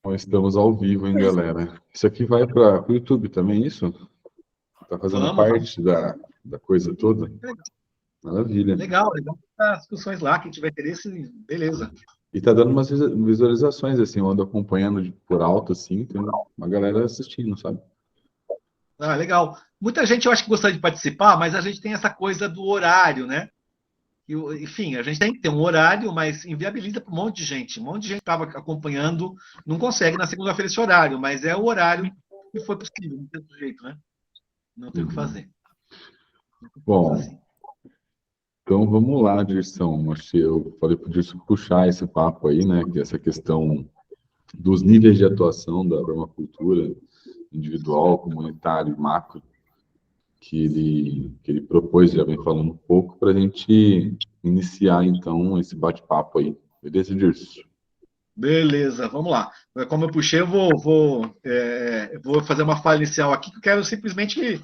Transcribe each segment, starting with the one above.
Nós estamos ao vivo, hein, galera? Isso aqui vai para o YouTube também, isso? Tá fazendo Vamos, vamos. parte da coisa toda? Maravilha. Legal, legal. As discussões lá, quem tiver interesse, beleza. E tá dando umas visualizações, assim, eu ando acompanhando por alto, assim, tem uma galera assistindo, sabe? Ah, legal. Muita gente eu acho que gostaria de participar, mas a gente tem essa coisa do horário, né? Enfim, a gente tem que ter um horário, mas inviabiliza para um monte de gente. Um monte de gente estava acompanhando, não consegue na segunda-feira esse horário, mas é o horário que foi possível, não tem outro jeito, né? Não tem o que Uhum. fazer. Bom, Assim. então vamos lá, Dirção. Acho que eu falei para o Dirção puxar esse papo aí, né? Que é essa questão dos níveis de atuação da permacultura, individual, comunitário, macro, que ele propôs, já vem falando um pouco, para a gente iniciar, então, esse bate-papo aí. Beleza, Dirce? Beleza, vamos lá. Como eu puxei, vou fazer uma fala inicial aqui, que eu quero simplesmente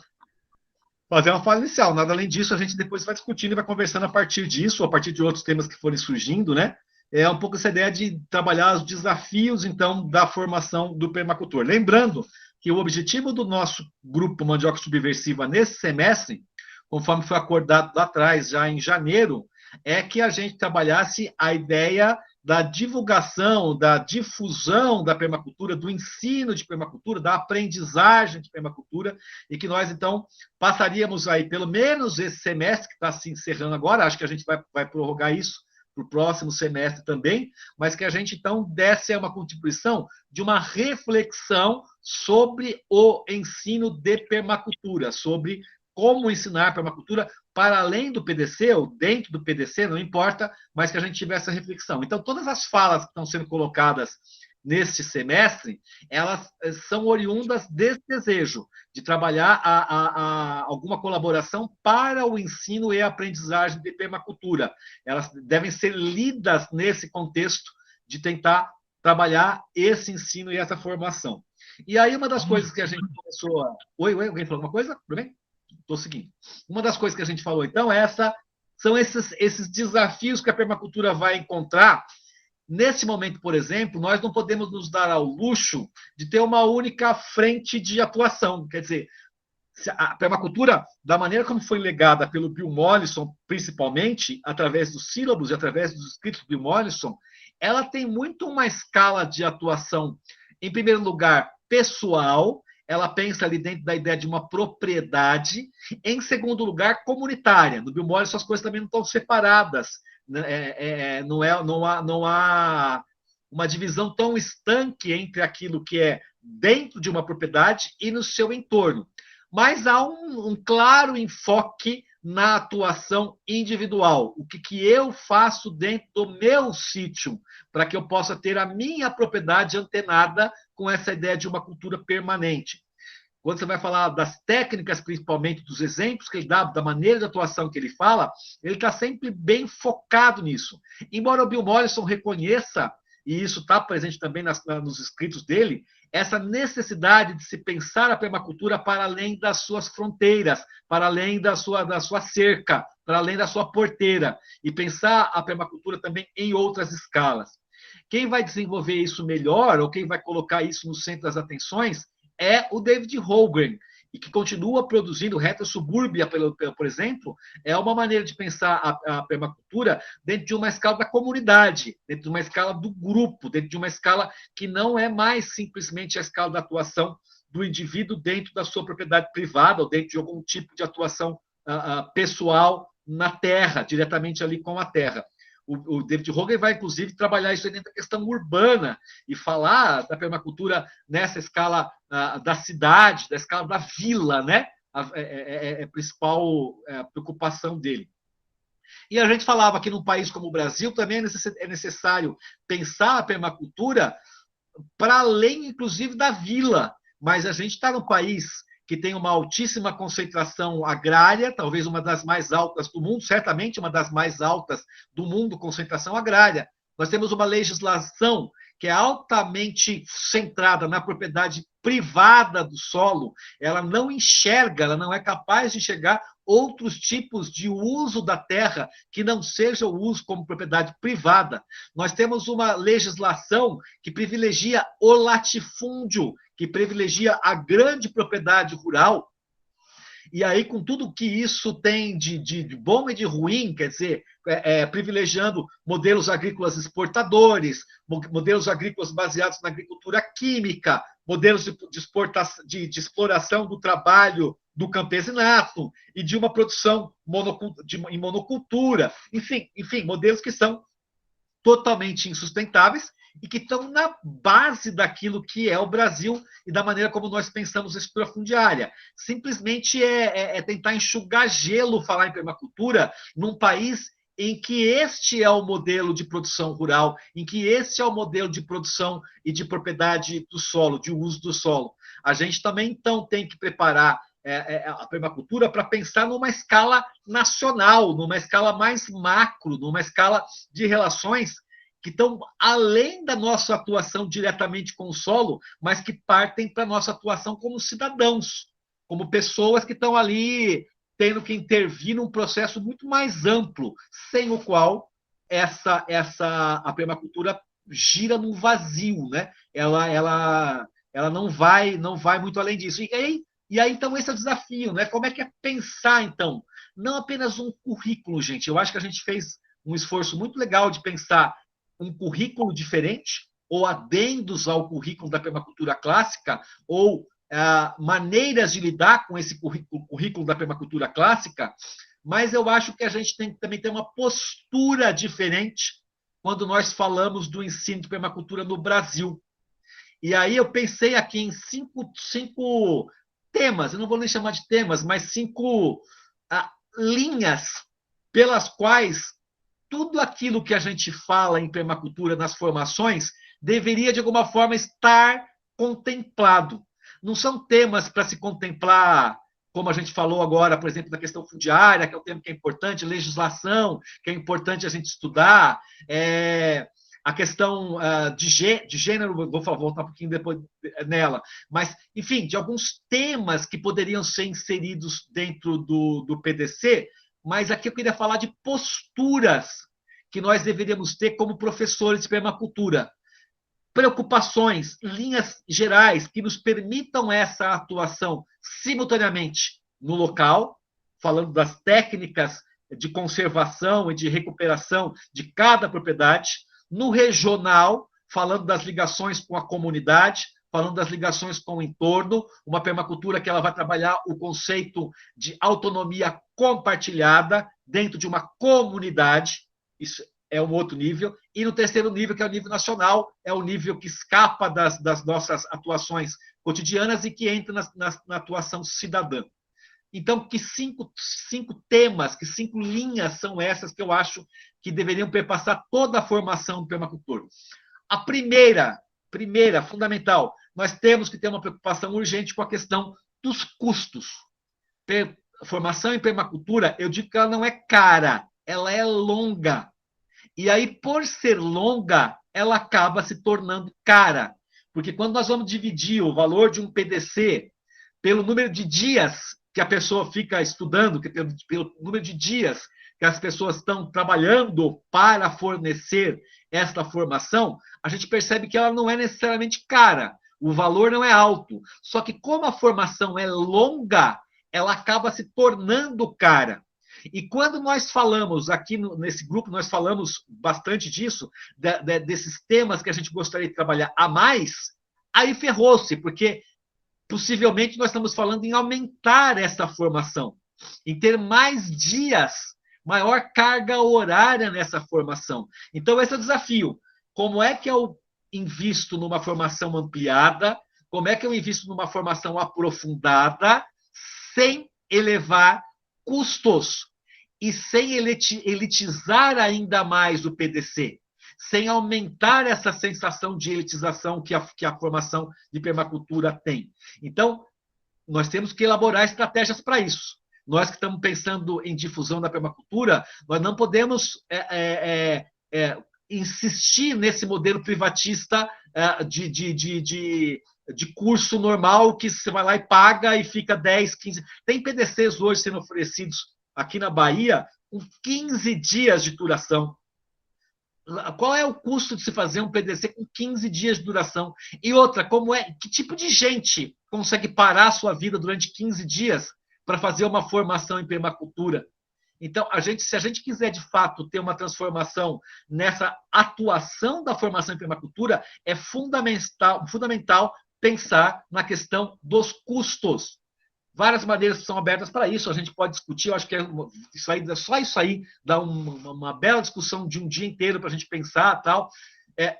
fazer uma fala inicial. Nada além disso, a gente depois vai discutindo e vai conversando a partir disso, a partir de outros temas que forem surgindo, né? É um pouco essa ideia de trabalhar os desafios, então, da formação do permacultor. Lembrando que o objetivo do nosso grupo Mandioca Subversiva nesse semestre, conforme foi acordado lá atrás, já em janeiro, é que a gente trabalhasse a ideia da divulgação, da difusão da permacultura, do ensino de permacultura, da aprendizagem de permacultura, e que nós, então, passaríamos aí, pelo menos esse semestre, que está se encerrando agora, acho que a gente vai prorrogar isso para o próximo semestre também, mas que a gente, então, desse uma contribuição de uma reflexão sobre o ensino de permacultura, sobre como ensinar permacultura para além do PDC, ou dentro do PDC, não importa, mas que a gente tivesse essa reflexão. Então, todas as falas que estão sendo colocadas neste semestre, elas são oriundas desse desejo de trabalhar alguma colaboração para o ensino e a aprendizagem de permacultura. Elas devem ser lidas nesse contexto de tentar trabalhar esse ensino e essa formação. E aí, uma das coisas que a gente começou a... Oi, alguém falou alguma coisa? Tudo bem? Estou seguindo. Uma das coisas que a gente falou, então, são esses desafios que a permacultura vai encontrar. Nesse momento, por exemplo, nós não podemos nos dar ao luxo de ter uma única frente de atuação. Quer dizer, a permacultura, da maneira como foi legada pelo Bill Mollison, principalmente, através dos sílabos e através dos escritos do Bill Mollison, ela tem muito uma escala de atuação, em primeiro lugar, pessoal, ela pensa ali dentro da ideia de uma propriedade, em segundo lugar, comunitária. No Bill Mollison, as coisas também não estão separadas, né? Não há uma divisão tão estanque entre aquilo que é dentro de uma propriedade e no seu entorno. Mas há um claro enfoque na atuação individual. O que eu faço dentro do meu sítio para que eu possa ter a minha propriedade antenada com essa ideia de uma cultura permanente. Quando você vai falar das técnicas, principalmente dos exemplos que ele dá, da maneira de atuação que ele fala, ele está sempre bem focado nisso. Embora o Bill Mollison reconheça, e isso está presente também nos escritos dele, essa necessidade de se pensar a permacultura para além das suas fronteiras, para além da sua cerca, para além da sua porteira, e pensar a permacultura também em outras escalas. Quem vai desenvolver isso melhor, ou quem vai colocar isso no centro das atenções, é o David Hogan, e que continua produzindo Reta Subúrbia, por exemplo, é uma maneira de pensar a permacultura dentro de uma escala da comunidade, dentro de uma escala do grupo, dentro de uma escala que não é mais simplesmente a escala da atuação do indivíduo dentro da sua propriedade privada ou dentro de algum tipo de atuação pessoal na terra, diretamente ali com a terra. O David Hogan vai, inclusive, trabalhar isso dentro da questão urbana e falar da permacultura nessa escala da cidade, da escala da vila, né? É a principal preocupação dele. E a gente falava que num país como o Brasil também é necessário pensar a permacultura para além, inclusive, da vila. Mas a gente está num país que tem uma altíssima concentração agrária, talvez uma das mais altas do mundo, certamente uma das mais altas do mundo, concentração agrária. Nós temos uma legislação que é altamente centrada na propriedade privada do solo, ela não enxerga, ela não é capaz de enxergar outros tipos de uso da terra que não seja o uso como propriedade privada. Nós temos uma legislação que privilegia o latifúndio, que privilegia a grande propriedade rural. E aí, com tudo que isso tem de bom e de ruim, quer dizer, privilegiando modelos agrícolas exportadores, modelos agrícolas baseados na agricultura química, modelos de exploração do trabalho do campesinato e de uma produção em monocultura, enfim, modelos que são totalmente insustentáveis e que estão na base daquilo que é o Brasil e da maneira como nós pensamos a estrutura fundiária. Simplesmente tentar enxugar gelo falar em permacultura num país em que este é o modelo de produção rural, em que este é o modelo de produção e de propriedade do solo, de uso do solo. A gente também, então, tem que preparar a permacultura para pensar numa escala nacional, numa escala mais macro, numa escala de relações que estão além da nossa atuação diretamente com o solo, mas que partem para a nossa atuação como cidadãos, como pessoas que estão ali tendo que intervir num processo muito mais amplo, sem o qual a permacultura gira num vazio, né? Ela não vai muito além disso. E aí, então, esse é o desafio, né? Como é que é pensar, então? Não apenas um currículo, gente. Eu acho que a gente fez um esforço muito legal de pensar um currículo diferente, ou adendos ao currículo da permacultura clássica, ou maneiras de lidar com esse currículo da permacultura clássica, mas eu acho que a gente tem que também ter uma postura diferente quando nós falamos do ensino de permacultura no Brasil. E aí eu pensei aqui em cinco temas, eu não vou nem chamar de temas, mas 5 linhas pelas quais tudo aquilo que a gente fala em permacultura nas formações deveria, de alguma forma, estar contemplado. Não são temas para se contemplar, como a gente falou agora, por exemplo, da questão fundiária, que é um tema que é importante, legislação, que é importante a gente estudar, a questão de gênero, vou voltar um pouquinho depois nela, mas, enfim, de alguns temas que poderiam ser inseridos dentro do PDC, mas aqui eu queria falar de posturas que nós deveríamos ter como professores de permacultura. Preocupações, linhas gerais que nos permitam essa atuação simultaneamente no local, falando das técnicas de conservação e de recuperação de cada propriedade, no regional, falando das ligações com a comunidade, falando das ligações com o entorno, uma permacultura que ela vai trabalhar o conceito de autonomia compartilhada dentro de uma comunidade, isso é um outro nível, e no terceiro nível, que é o nível nacional, é o nível que escapa das nossas atuações cotidianas e que entra na atuação cidadã. Então, que cinco temas, que 5 linhas são essas que eu acho que deveriam perpassar toda a formação do permacultor? A primeira, fundamental, nós temos que ter uma preocupação urgente com a questão dos custos. Formação em permacultura, eu digo que ela não é cara, ela é longa. E aí, por ser longa, ela acaba se tornando cara. Porque quando nós vamos dividir o valor de um PDC pelo número de dias que a pessoa fica estudando, pelo número de dias que as pessoas estão trabalhando para fornecer esta formação, a gente percebe que ela não é necessariamente cara, o valor não é alto. Só que como a formação é longa, ela acaba se tornando cara. E quando nós falamos aqui nesse grupo, nós falamos bastante disso, desses temas que a gente gostaria de trabalhar a mais, aí ferrou-se, porque possivelmente nós estamos falando em aumentar essa formação, em ter mais dias, maior carga horária nessa formação. Então, esse é o desafio. Como é que eu invisto numa formação ampliada? Como é que eu invisto numa formação aprofundada, sem elevar custos e sem elitizar ainda mais o PDC, sem aumentar essa sensação de elitização que a formação de permacultura tem. Então, nós temos que elaborar estratégias para isso. Nós que estamos pensando em difusão da permacultura, nós não podemos insistir nesse modelo privatista de de curso normal que você vai lá e paga e fica 10, 15. Tem PDCs hoje sendo oferecidos aqui na Bahia com 15 dias de duração. Qual é o custo de se fazer um PDC com 15 dias de duração? E outra, que tipo de gente consegue parar a sua vida durante 15 dias para fazer uma formação em permacultura? Então, se a gente quiser, de fato, ter uma transformação nessa atuação da formação em permacultura, é fundamental pensar na questão dos custos. Várias maneiras são abertas para isso, a gente pode discutir, eu acho que só isso aí dá uma bela discussão de um dia inteiro para a gente pensar. Tal.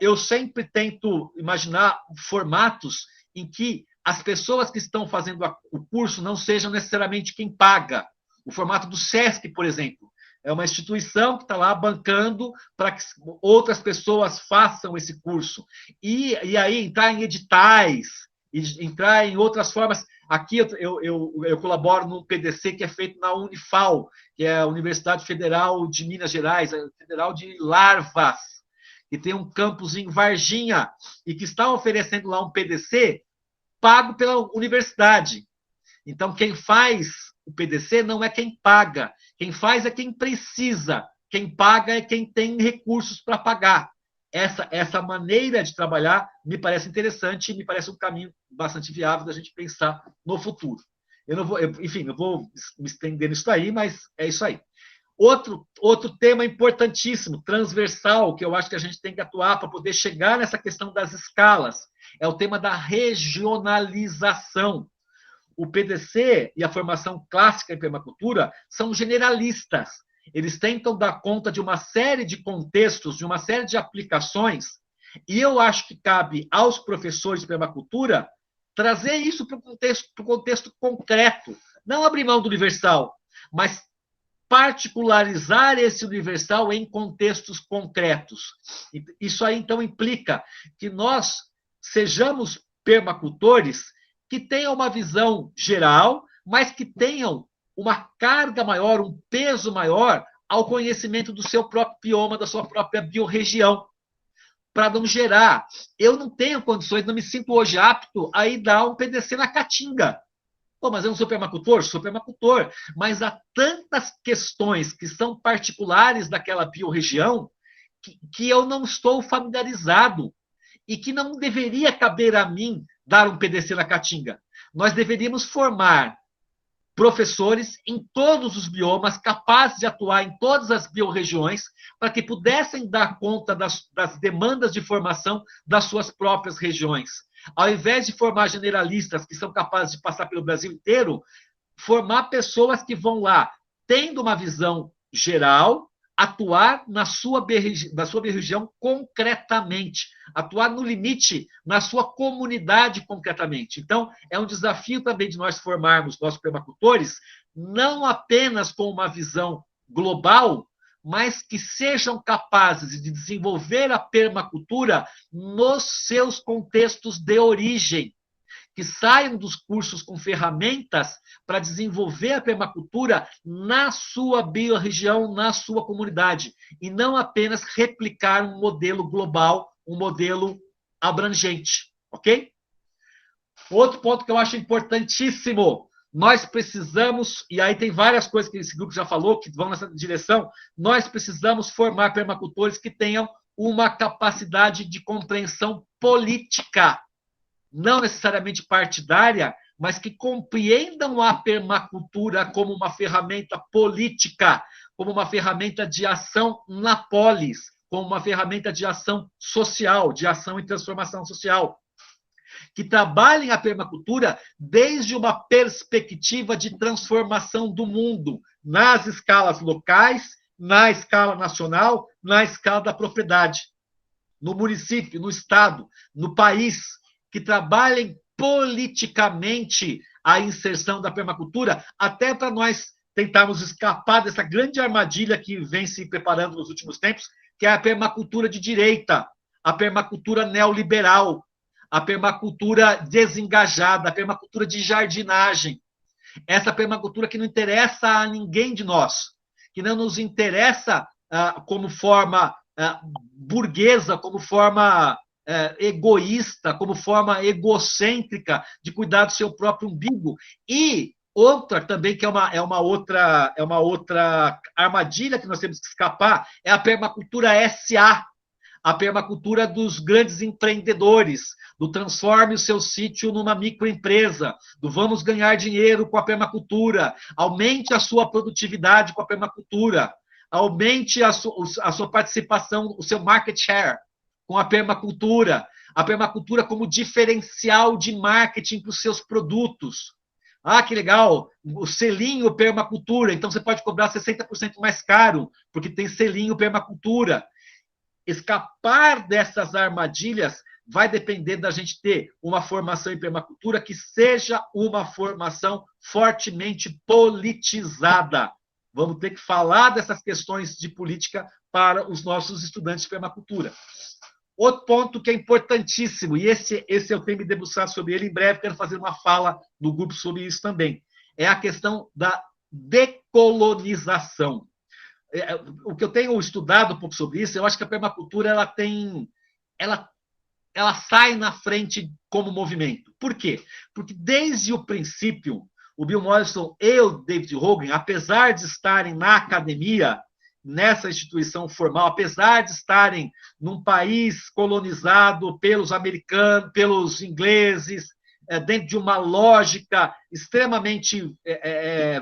Eu sempre tento imaginar formatos em que as pessoas que estão fazendo o curso não sejam necessariamente quem paga. O formato do SESC, por exemplo, é uma instituição que está lá bancando para que outras pessoas façam esse curso. E aí entrar em editais, entrar em outras formas. Aqui eu colaboro num PDC que é feito na Unifal, que é a Universidade Federal de Minas Gerais, a Federal de Larvas, que tem um campus em Varginha, e que está oferecendo lá um PDC pago pela universidade. Então, quem faz o PDC não é quem paga, quem faz é quem precisa, quem paga é quem tem recursos para pagar. Essa maneira de trabalhar me parece interessante e me parece um caminho bastante viável da gente pensar no futuro. Eu vou me estender nisso aí, mas é isso aí. Outro tema importantíssimo, transversal, que eu acho que a gente tem que atuar para poder chegar nessa questão das escalas, é o tema da regionalização. O PDC e a formação clássica em permacultura são generalistas. Eles tentam dar conta de uma série de contextos, de uma série de aplicações, e eu acho que cabe aos professores de permacultura trazer isso para o contexto concreto. Não abrir mão do universal, mas particularizar esse universal em contextos concretos. Isso aí, então, implica que nós sejamos permacultores que tenham uma visão geral, mas que tenham uma carga maior, um peso maior ao conhecimento do seu próprio bioma, da sua própria biorregião, para não gerar. Eu não tenho condições, não me sinto hoje apto a ir dar um PDC na Caatinga. Pô, mas eu não sou permacultor? Sou permacultor. Mas há tantas questões que são particulares daquela biorregião que eu não estou familiarizado e que não deveria caber a mim dar um PDC na Caatinga. Nós deveríamos formar professores em todos os biomas, capazes de atuar em todas as biorregiões, para que pudessem dar conta das demandas de formação das suas próprias regiões. Ao invés de formar generalistas que são capazes de passar pelo Brasil inteiro, formar pessoas que vão lá, tendo uma visão geral, atuar na sua biorregião concretamente, atuar no limite na sua comunidade concretamente. Então, é um desafio também de nós formarmos nossos permacultores, não apenas com uma visão global, mas que sejam capazes de desenvolver a permacultura nos seus contextos de origem, que saiam dos cursos com ferramentas para desenvolver a permacultura na sua biorregião, na sua comunidade, e não apenas replicar um modelo global, um modelo abrangente, ok? Outro ponto que eu acho importantíssimo, nós precisamos, e aí tem várias coisas que esse grupo já falou, que vão nessa direção, nós precisamos formar permacultores que tenham uma capacidade de compreensão política, não necessariamente partidária, mas que compreendam a permacultura como uma ferramenta política, como uma ferramenta de ação na polis, como uma ferramenta de ação social, de ação e transformação social, que trabalhem a permacultura desde uma perspectiva de transformação do mundo, nas escalas locais, na escala nacional, na escala da propriedade, no município, no estado, no país, que trabalhem politicamente a inserção da permacultura, até para nós tentarmos escapar dessa grande armadilha que vem se preparando nos últimos tempos, que é a permacultura de direita, a permacultura neoliberal, a permacultura desengajada, a permacultura de jardinagem. Essa permacultura que não interessa a ninguém de nós, que não nos interessa como forma burguesa, como forma egoísta, como forma egocêntrica de cuidar do seu próprio umbigo. E outra também, que é uma outra armadilha que nós temos que escapar, é a permacultura SA, a permacultura dos grandes empreendedores, do transforme o seu sítio numa microempresa, do vamos ganhar dinheiro com a permacultura, aumente a sua produtividade com a permacultura, aumente a sua participação, o seu market share com a permacultura como diferencial de marketing para os seus produtos. Ah, que legal, o selinho permacultura, então você pode cobrar 60% mais caro, porque tem selinho permacultura. Escapar dessas armadilhas vai depender da gente ter uma formação em permacultura que seja uma formação fortemente politizada. Vamos ter que falar dessas questões de política para os nossos estudantes de permacultura. Outro ponto que é importantíssimo, e esse eu tenho me debruçado sobre ele, em breve quero fazer uma fala no grupo sobre isso também, é a questão da decolonização. O que eu tenho estudado um pouco sobre isso, eu acho que a permacultura ela sai na frente como movimento. Por quê? Porque desde o princípio, o Bill Mollison e o David Hogan, apesar de estarem na academia, nessa instituição formal, apesar de estarem num país colonizado pelos americanos, pelos ingleses, dentro de uma lógica extremamente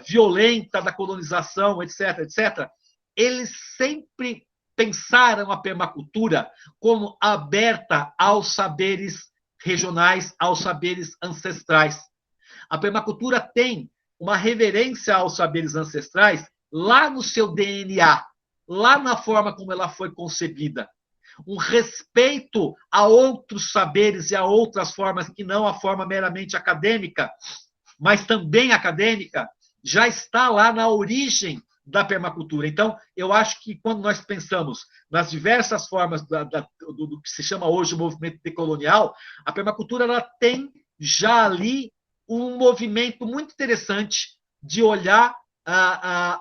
violenta da colonização, etc., etc., eles sempre pensaram a permacultura como aberta aos saberes regionais, aos saberes ancestrais. A permacultura tem uma reverência aos saberes ancestrais lá no seu DNA, lá na forma como ela foi concebida. Um respeito a outros saberes e a outras formas que não a forma meramente acadêmica, mas também acadêmica, já está lá na origem da permacultura. Então, eu acho que quando nós pensamos nas diversas formas do que se chama hoje o movimento decolonial, a permacultura ela tem já ali um movimento muito interessante de olhar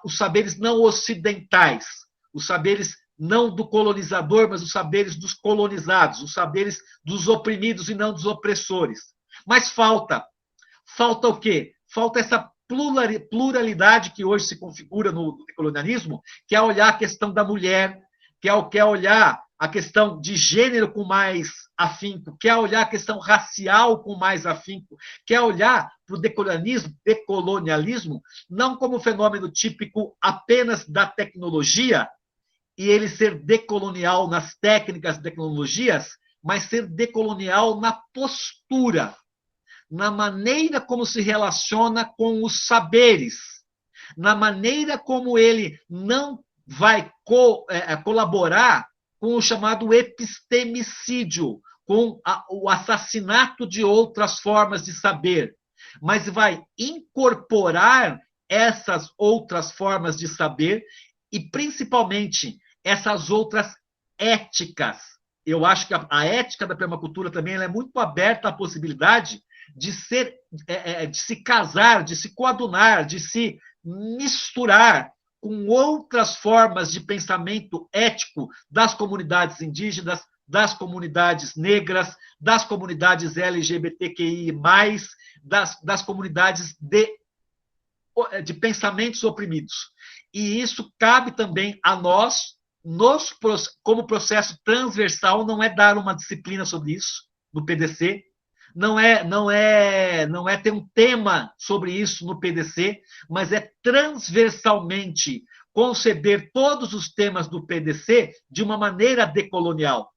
os saberes não ocidentais, os saberes não do colonizador, mas os saberes dos colonizados, os saberes dos oprimidos e não dos opressores. Mas falta o quê? Falta essa pluralidade que hoje se configura no decolonialismo, que é olhar a questão da mulher, que é olhar a questão de gênero com mais afinco, que é olhar a questão racial com mais afinco, que é olhar para o decolonialismo não como fenômeno típico apenas da tecnologia, e ele ser decolonial nas técnicas, tecnologias, mas ser decolonial na postura, na maneira como se relaciona com os saberes, na maneira como ele não vai colaborar com o chamado epistemicídio, com o assassinato de outras formas de saber, mas vai incorporar essas outras formas de saber e, principalmente, essas outras éticas. Eu acho que a ética da permacultura também ela é muito aberta à possibilidade de se casar, de se coadunar, de se misturar com outras formas de pensamento ético das comunidades indígenas, das comunidades negras, das comunidades LGBTQI+, das comunidades de pensamentos oprimidos. E isso cabe também a nós, como processo transversal, não é dar uma disciplina sobre isso no PDC, não é ter um tema sobre isso no PDC, mas é transversalmente conceber todos os temas do PDC de uma maneira decolonial,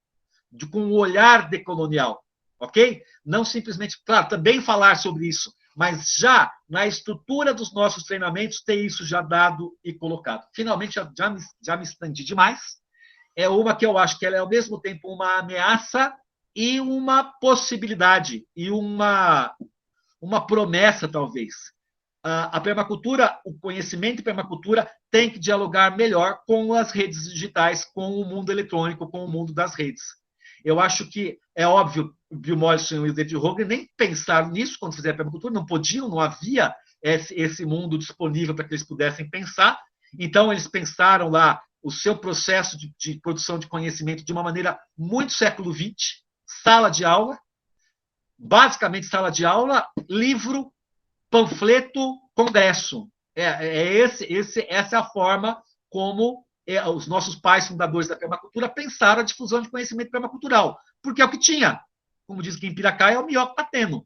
com um olhar decolonial, ok? Não simplesmente, claro, também falar sobre isso, mas já na estrutura dos nossos treinamentos ter isso já dado e colocado. Finalmente, já me estendi demais. É uma que eu acho que ela é ao mesmo tempo uma ameaça e uma possibilidade, e uma promessa, talvez. A permacultura, o conhecimento de permacultura tem que dialogar melhor com as redes digitais, com o mundo eletrônico, com o mundo das redes. Eu acho que, é óbvio, o Bill Mollison e o David Hogan nem pensaram nisso quando fizeram a permacultura, não podiam, não havia esse mundo disponível para que eles pudessem pensar. Então, eles pensaram lá o seu processo de produção de conhecimento de uma maneira muito século XX, sala de aula, basicamente sala de aula, livro, panfleto, congresso. Essa é a forma como os nossos pais fundadores da permacultura pensaram a difusão de conhecimento permacultural, porque é o que tinha. Como diz que em Piracá, é o melhor que está tendo.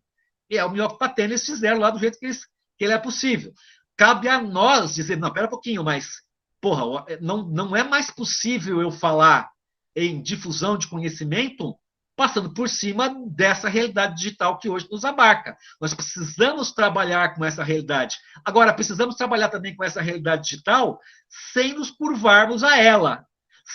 E é o melhor que está tendo, eles fizeram lá do jeito que ele é possível. Cabe a nós dizer, não, pera um pouquinho, mas, porra, não é mais possível eu falar em difusão de conhecimento passando por cima dessa realidade digital que hoje nos abarca. Nós precisamos trabalhar com essa realidade. Agora, precisamos trabalhar também com essa realidade digital sem nos curvarmos a ela,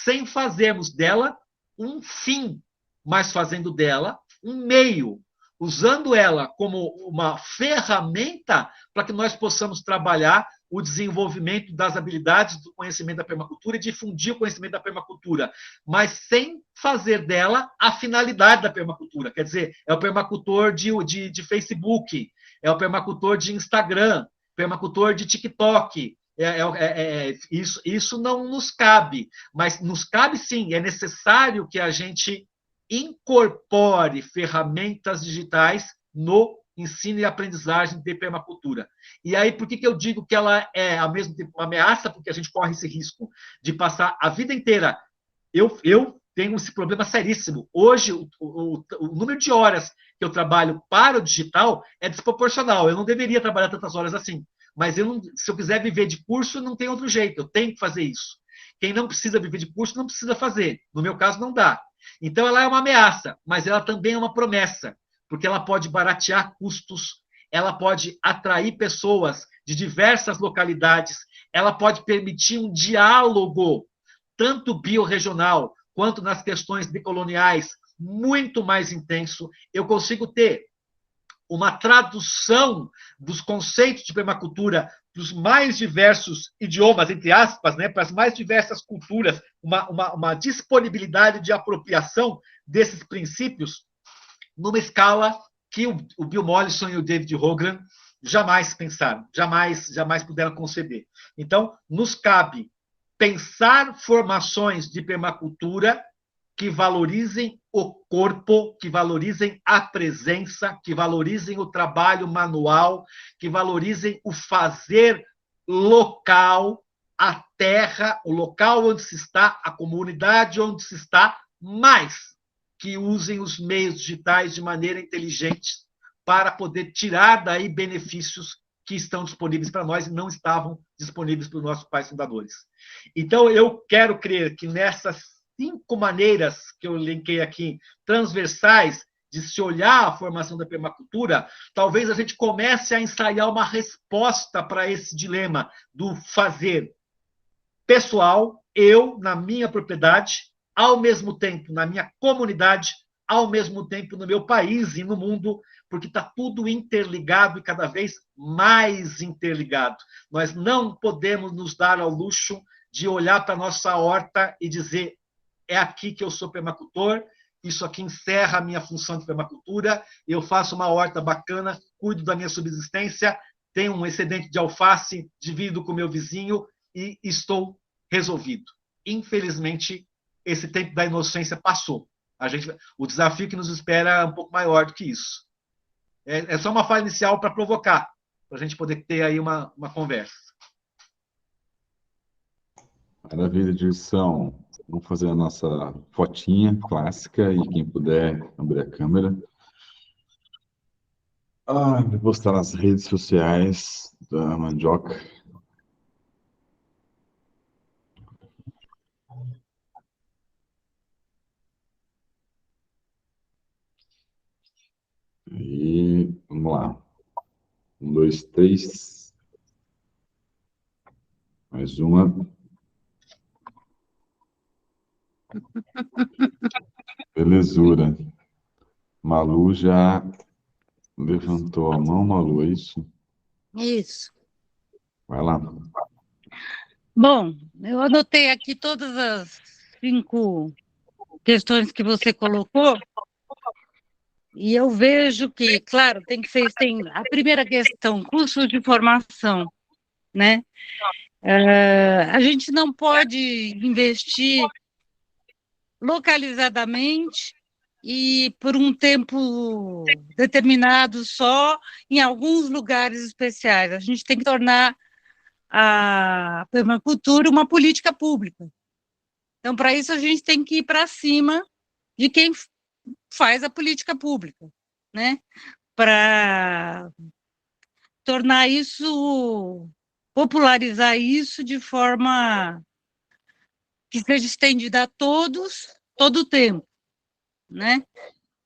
sem fazermos dela um fim, mas fazendo dela um meio, usando ela como uma ferramenta para que nós possamos trabalhar o desenvolvimento das habilidades do conhecimento da permacultura e difundir o conhecimento da permacultura, mas sem fazer dela a finalidade da permacultura. Quer dizer, é o permacultor de Facebook, é o permacultor de Instagram, permacultor de TikTok. Isso não nos cabe, mas nos cabe sim, é necessário que a gente incorpore ferramentas digitais no ensino e aprendizagem de permacultura. E aí, por que eu digo que ela é, ao mesmo tempo, uma ameaça? Porque a gente corre esse risco de passar a vida inteira. Eu tenho esse problema seríssimo. Hoje, o número de horas que eu trabalho para o digital é desproporcional. Eu não deveria trabalhar tantas horas assim. Mas se eu quiser viver de curso, não tem outro jeito. Eu tenho que fazer isso. Quem não precisa viver de curso, não precisa fazer. No meu caso, não dá. Então, ela é uma ameaça, mas ela também é uma promessa, porque ela pode baratear custos, ela pode atrair pessoas de diversas localidades, ela pode permitir um diálogo, tanto biorregional quanto nas questões decoloniais, muito mais intenso. Eu consigo ter uma tradução dos conceitos de permacultura para os mais diversos idiomas, entre aspas, né, para as mais diversas culturas, uma disponibilidade de apropriação desses princípios numa escala que o Bill Mollison e o David Hogan jamais pensaram, jamais puderam conceber. Então, nos cabe pensar formações de permacultura que valorizem o corpo, que valorizem a presença, que valorizem o trabalho manual, que valorizem o fazer local, a terra, o local onde se está, a comunidade onde se está, mas que usem os meios digitais de maneira inteligente para poder tirar daí benefícios que estão disponíveis para nós e não estavam disponíveis para os nossos pais fundadores. Então, eu quero crer que nessas 5 maneiras que eu linkei aqui, transversais, de se olhar a formação da permacultura, talvez a gente comece a ensaiar uma resposta para esse dilema do fazer pessoal, eu, na minha propriedade, ao mesmo tempo na minha comunidade, ao mesmo tempo no meu país e no mundo, porque está tudo interligado e cada vez mais interligado. Nós não podemos nos dar ao luxo de olhar para a nossa horta e dizer é aqui que eu sou permacultor, isso aqui encerra a minha função de permacultura, eu faço uma horta bacana, cuido da minha subsistência, tenho um excedente de alface, divido com o meu vizinho e estou resolvido. Infelizmente, esse tempo da inocência passou. O desafio que nos espera é um pouco maior do que isso. É só uma fala inicial para provocar, para a gente poder ter aí uma conversa. Maravilha, Dirção. Vamos fazer a nossa fotinha clássica e quem puder abrir a câmera. Vou postar nas redes sociais da Mandioca. E vamos lá. 1, 2, 3. Mais uma. Belezura. Malu já levantou a mão, Malu, é isso? Isso. Vai lá. Bom, eu anotei aqui todas as 5 questões que você colocou, e eu vejo que, claro, tem a primeira questão, cursos de formação, né? A gente não pode investir localizadamente e por um tempo determinado só, em alguns lugares especiais. A gente tem que tornar a permacultura uma política pública. Então, para isso, a gente tem que ir para cima de quem faz a política pública, né? Para tornar isso, popularizar isso de forma que seja estendida a todos, todo o tempo, né?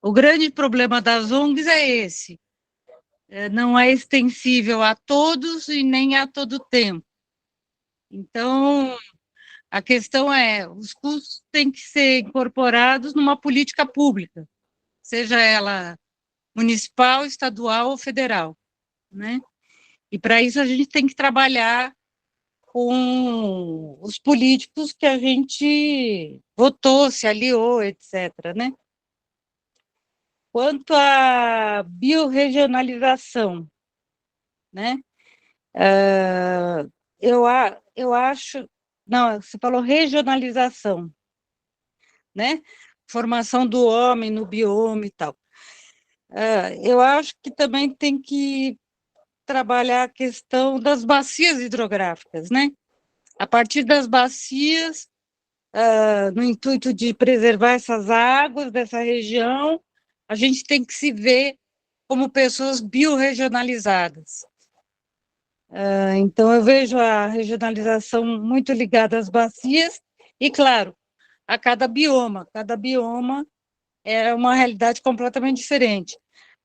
O grande problema das ONGs é esse, não é extensível a todos e nem a todo tempo. Então, a questão é, os custos têm que ser incorporados numa política pública, seja ela municipal, estadual ou federal, né? E para isso a gente tem que trabalhar com os políticos que a gente votou, se aliou, etc., né? Quanto à biorregionalização, né? Eu acho... Não, você falou regionalização, né? Formação do homem no bioma e tal. Eu acho que também tem que trabalhar a questão das bacias hidrográficas, né? A partir das bacias, no intuito de preservar essas águas dessa região, a gente tem que se ver como pessoas biorregionalizadas. Então, eu vejo a regionalização muito ligada às bacias e, claro, a cada bioma. Cada bioma é uma realidade completamente diferente.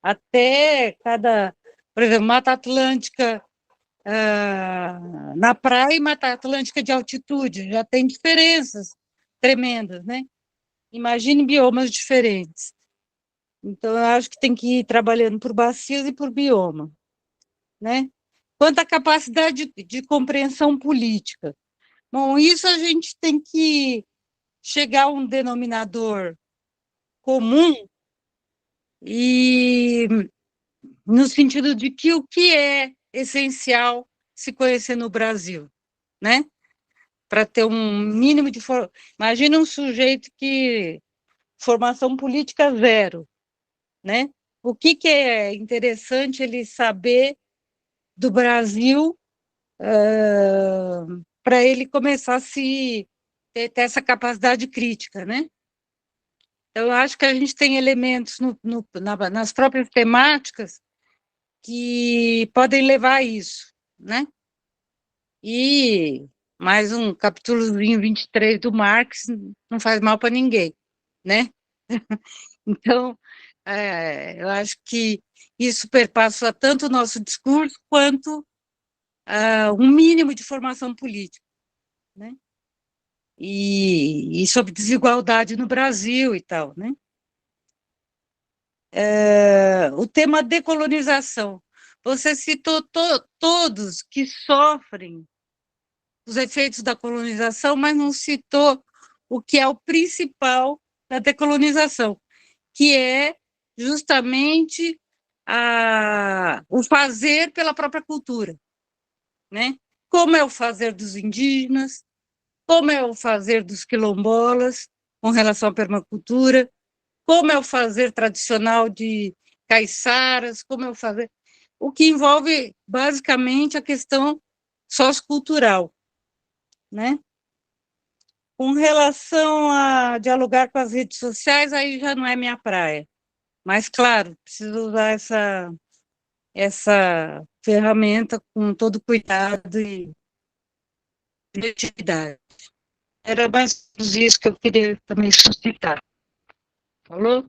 Até cada, por exemplo, Mata Atlântica na praia e Mata Atlântica de altitude, já tem diferenças tremendas, né? Imagine biomas diferentes. Então, eu acho que tem que ir trabalhando por bacias e por bioma, né? Quanto à capacidade de compreensão política, bom, isso a gente tem que chegar a um denominador comum e no sentido de que o que é essencial se conhecer no Brasil, né? Para ter um mínimo de... Imagina um sujeito que... Formação política zero, né? O que é interessante ele saber do Brasil para ele começar a ter essa capacidade crítica, né? Então, eu acho que a gente tem elementos nas próprias temáticas que podem levar a isso, né? E mais um capítulozinho 23 do Marx não faz mal para ninguém, né? Então, eu acho que isso perpassa tanto o nosso discurso quanto um mínimo de formação política, né? E sobre desigualdade no Brasil e tal, né? O tema decolonização. Você citou todos que sofrem os efeitos da colonização, mas não citou o que é o principal da decolonização, que é justamente o fazer pela própria cultura, né? Como é o fazer dos indígenas, como é o fazer dos quilombolas com relação à permacultura, como é o fazer tradicional de caiçaras, como é o fazer... O que envolve, basicamente, a questão sociocultural, né? Com relação a dialogar com as redes sociais, aí já não é minha praia. Mas, claro, preciso usar essa ferramenta com todo cuidado e criatividade. Era mais ou menos isso que eu queria também suscitar. Falou?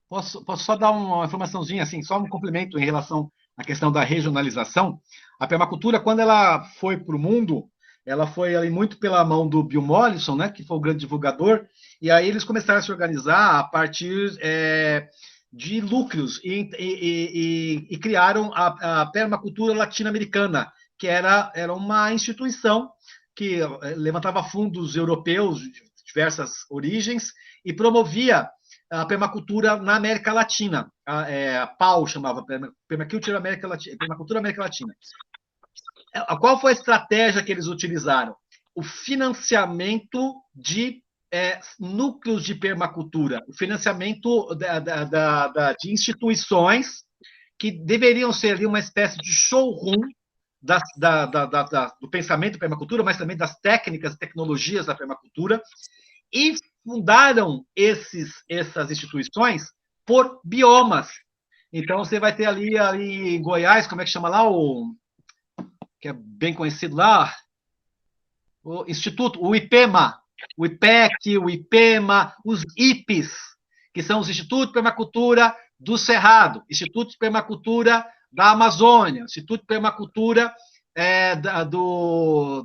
Posso só dar uma informaçãozinha, assim, só um complemento em relação à questão da regionalização? A permacultura, quando ela foi para o mundo, ela foi ali muito pela mão do Bill Mollison, né, que foi o grande divulgador, e aí eles começaram a se organizar a partir de lucros e criaram a permacultura latino-americana, que era uma instituição que levantava fundos europeus de diversas origens e promovia a permacultura na América Latina. A PAL chamava Permaculture América Latina, Permacultura América Latina. Qual foi a estratégia que eles utilizaram? O financiamento de núcleos de permacultura, o financiamento de instituições que deveriam ser ali uma espécie de showroom do pensamento da permacultura, mas também das técnicas, tecnologias da permacultura, e fundaram essas instituições por biomas. Então, você vai ter ali em Goiás, como é que chama lá? Que é bem conhecido lá, o Instituto, o IPEMA, o IPEC, o IPEMA, os IPs, que são os Institutos de Permacultura do Cerrado, Instituto de Permacultura da Amazônia, Instituto de Permacultura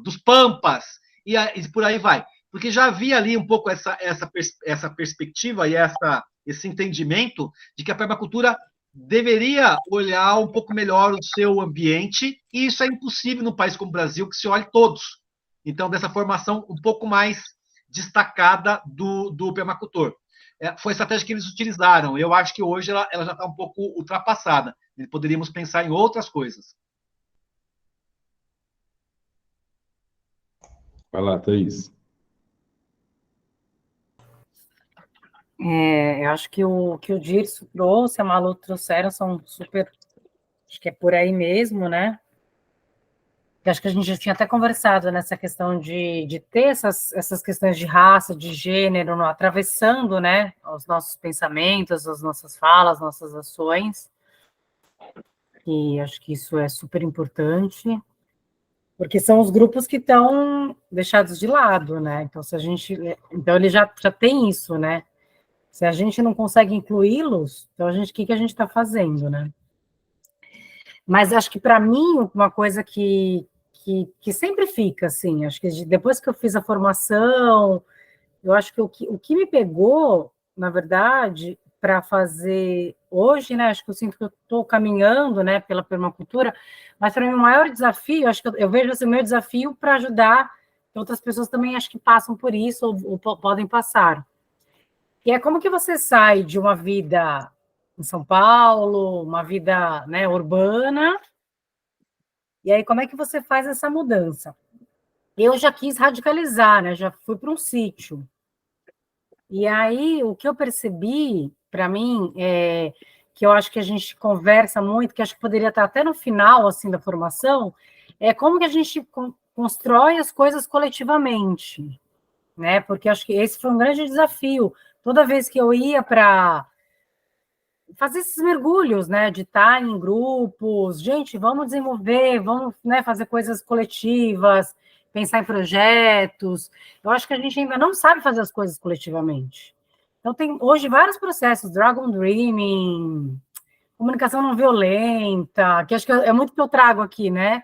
dos Pampas, e por aí vai. Porque já havia ali um pouco essa perspectiva e esse entendimento de que a permacultura deveria olhar um pouco melhor o seu ambiente, e isso é impossível num país como o Brasil, que se olhe todos. Então, dessa formação um pouco mais destacada do permacultor. Foi a estratégia que eles utilizaram. Eu acho que hoje ela já está um pouco ultrapassada. Poderíamos pensar em outras coisas. Vai lá, Thaís. Eu acho que o Dirce trouxe, a Malu trouxeram, são super... Acho que é por aí mesmo, né? Eu acho que a gente já tinha até conversado nessa questão de ter essas questões de raça, de gênero, atravessando, né, os nossos pensamentos, as nossas falas, nossas ações. E acho que isso é super importante, porque são os grupos que estão deixados de lado, né? Então, então ele já tem isso, né? Se a gente não consegue incluí-los, então o que a gente está fazendo, né? Mas acho que, para mim, uma coisa que sempre fica, assim, acho que depois que eu fiz a formação, eu acho que o que me pegou, na verdade, para fazer hoje, né, acho que eu sinto que eu estou caminhando, né, pela permacultura, mas para mim o maior desafio, acho que eu vejo assim, o meu desafio para ajudar outras pessoas também, acho que passam por isso, ou podem passar. E é como que você sai de uma vida em São Paulo, uma vida, né, urbana, e aí como é que você faz essa mudança? Eu já quis radicalizar, né? Já fui para um sítio. E aí o que eu percebi, para mim, que eu acho que a gente conversa muito, que acho que poderia estar até no final assim da formação, é como que a gente constrói as coisas coletivamente, né? Porque acho que esse foi um grande desafio. Toda vez que eu ia para fazer esses mergulhos, né, de estar em grupos, gente, vamos desenvolver, vamos, né, fazer coisas coletivas, pensar em projetos. Eu acho que a gente ainda não sabe fazer as coisas coletivamente. Então, tem hoje vários processos, Dragon Dreaming, comunicação não violenta, que acho que é muito que eu trago aqui, né?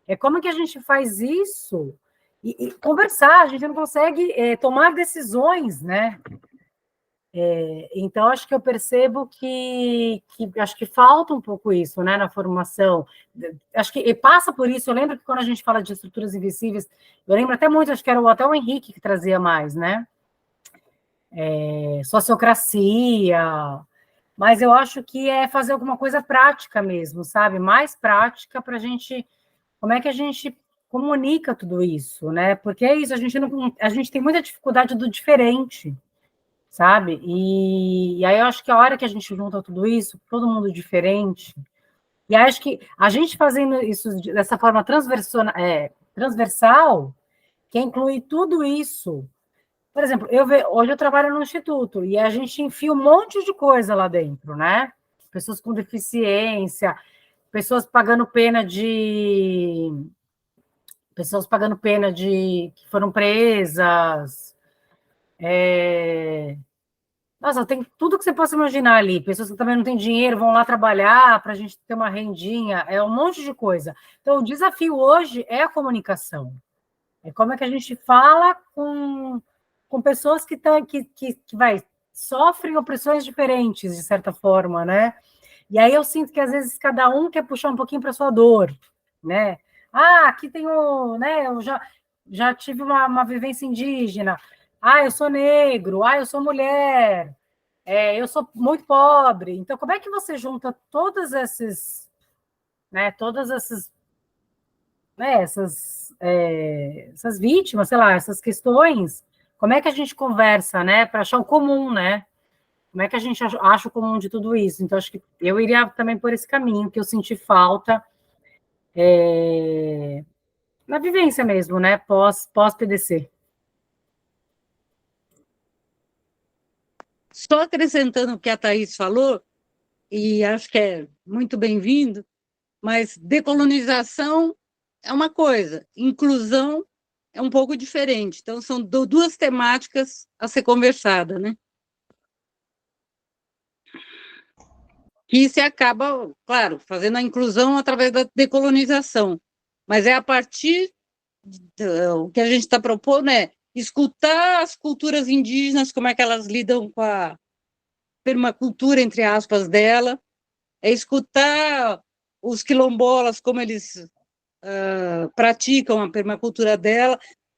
É como que a gente faz isso e conversar, a gente não consegue tomar decisões, né? Então, acho que eu percebo que acho que falta um pouco isso, né, na formação. Acho que passa por isso. Eu lembro que quando a gente fala de estruturas invisíveis, eu lembro até muito, acho que era até o Henrique que trazia mais, né? Sociocracia. Mas eu acho que é fazer alguma coisa prática mesmo, sabe? Mais prática para a gente. Como é que a gente comunica tudo isso, né? Porque é isso, a gente tem muita dificuldade do diferente, sabe? E aí eu acho que a hora que a gente junta tudo isso, todo mundo diferente, e aí acho que a gente fazendo isso dessa forma transversal, que inclui tudo isso. Por exemplo, hoje eu trabalho no instituto e a gente enfia um monte de coisa lá dentro, né? Pessoas com deficiência, pessoas pagando pena de que foram presas, Nossa, tem tudo que você possa imaginar ali. Pessoas que também não têm dinheiro, vão lá trabalhar para a gente ter uma rendinha, é um monte de coisa. Então, o desafio hoje é a comunicação. É como é que a gente fala com pessoas que sofrem opressões diferentes, de certa forma, né? E aí eu sinto que, às vezes, cada um quer puxar um pouquinho para a sua dor, né? Ah, aqui tem né? Eu já tive uma vivência indígena. Ah, eu sou negro. Ah, eu sou mulher. Eu sou muito pobre. Então, como é que você junta todas essas né, essas vítimas, sei lá, essas questões, como é que a gente conversa, né, para achar o comum, né? Como é que a gente acha o comum de tudo isso? Então, acho que eu iria também por esse caminho, que eu senti falta na vivência mesmo, né, pós-PDC. Só acrescentando o que a Thaís falou, e acho que é muito bem-vindo, mas decolonização é uma coisa, inclusão é um pouco diferente. Então, são duas temáticas a ser conversada, né? Que se acaba, claro, fazendo a inclusão através da decolonização, mas é a partir o que a gente está propondo é escutar as culturas indígenas, como é que elas lidam com a permacultura, entre aspas, dela, é escutar os quilombolas, como eles praticam a permacultura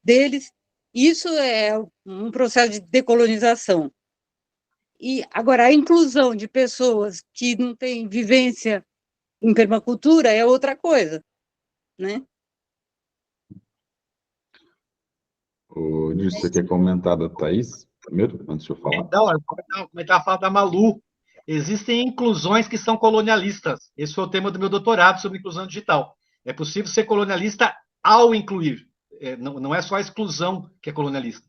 deles. Isso é um processo de decolonização. E agora, a inclusão de pessoas que não têm vivência em permacultura é outra coisa, né? Ô, Nilson, você quer comentar da Thaís primeiro, antes de eu falar? Então, eu vou comentar a fala da Malu. Existem inclusões que são colonialistas. Esse foi o tema do meu doutorado sobre inclusão digital. É possível ser colonialista ao incluir. Não é só a exclusão que é colonialista.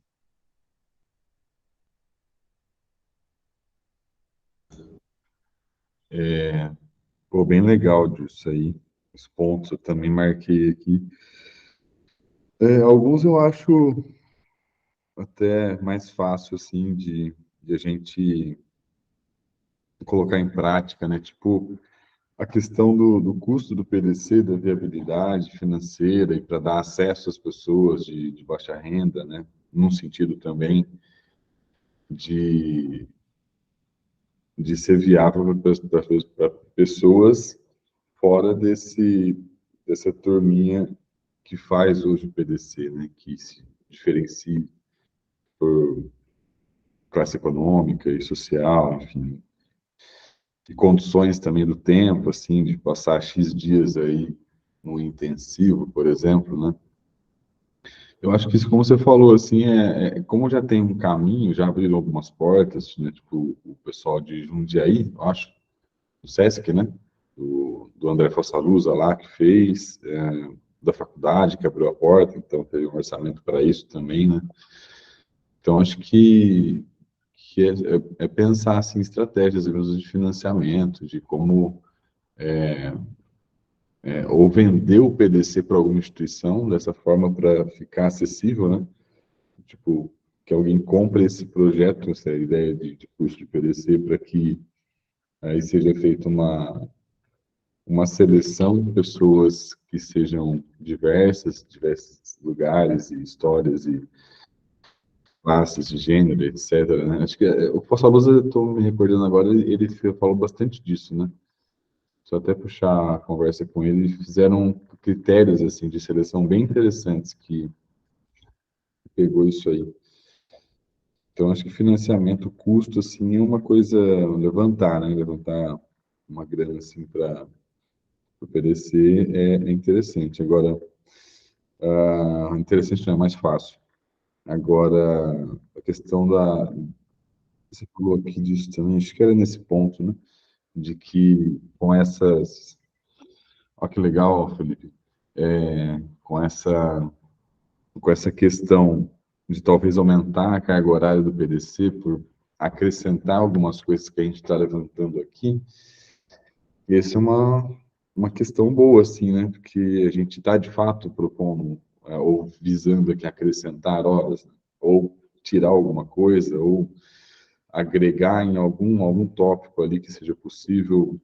Pô, bem legal disso aí. Os pontos eu também marquei aqui. Alguns eu acho até mais fácil, assim, de a gente colocar em prática, né? Tipo, a questão do custo do PDC, da viabilidade financeira e para dar acesso às pessoas de baixa renda, né? Num sentido também de, de ser viável para pessoas fora dessa turminha que faz hoje o PDC, né? Que se diferencia por classe econômica e social, enfim, e condições também do tempo, assim, de passar X dias aí no intensivo, por exemplo, né? Eu acho que isso, como você falou, assim, como já tem um caminho, já abriram algumas portas, né? Tipo, o pessoal de Jundiaí, eu acho, do Sesc, né? Do André Fossalusa lá, que fez, da faculdade, que abriu a porta, então teve um orçamento para isso também, né? Então, acho que é pensar, assim, estratégias mesmo de financiamento, de como ou vender o PDC para alguma instituição, dessa forma para ficar acessível, né? Tipo, que alguém compre esse projeto, essa ideia de curso de PDC, para que aí seja feita uma seleção de pessoas que sejam diversos lugares e histórias e classes de gênero, etc, né? Acho que o Fossa Luz, eu estou me recordando agora, ele falou bastante disso, né? Só até puxar a conversa com ele, fizeram critérios assim de seleção bem interessantes que pegou isso aí. Então, acho que financiamento, custo, assim, é uma coisa levantar, né? Levantar uma grana, assim, para oferecer é interessante. Agora, interessante não é mais fácil. Agora, a questão você falou aqui disso também, acho que era nesse ponto, né? De que com essas... Olha que legal, Felipe. Com essa questão de talvez aumentar a carga horária do PDC por acrescentar algumas coisas que a gente está levantando aqui, e essa é uma questão boa, assim, né? Porque a gente está, de fato, propondo, ou visando aqui acrescentar horas, né? Ou tirar alguma coisa, ou agregar em algum tópico ali que seja possível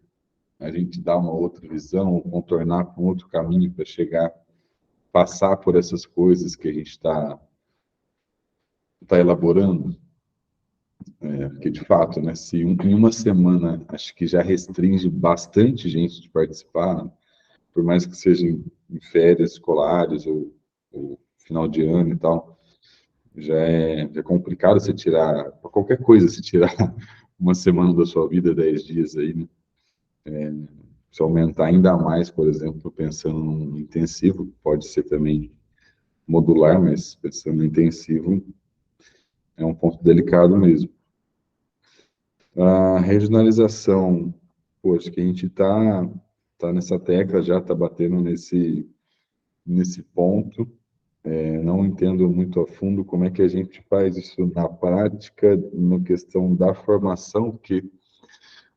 a gente dar uma outra visão, contornar por um outro caminho para chegar, passar por essas coisas que a gente está elaborando. Porque, de fato, né, se em uma semana acho que já restringe bastante gente de participar, né, por mais que seja em férias escolares ou final de ano e tal, já é complicado você tirar, para qualquer coisa, se tirar uma semana da sua vida, 10 dias aí, né? Se aumentar ainda mais, por exemplo, pensando no intensivo, pode ser também modular, mas pensando no intensivo, é um ponto delicado mesmo. A regionalização, poxa, que a gente tá nessa tecla já, tá batendo nesse ponto. Não entendo muito a fundo como é que a gente faz isso na prática, na questão da formação, porque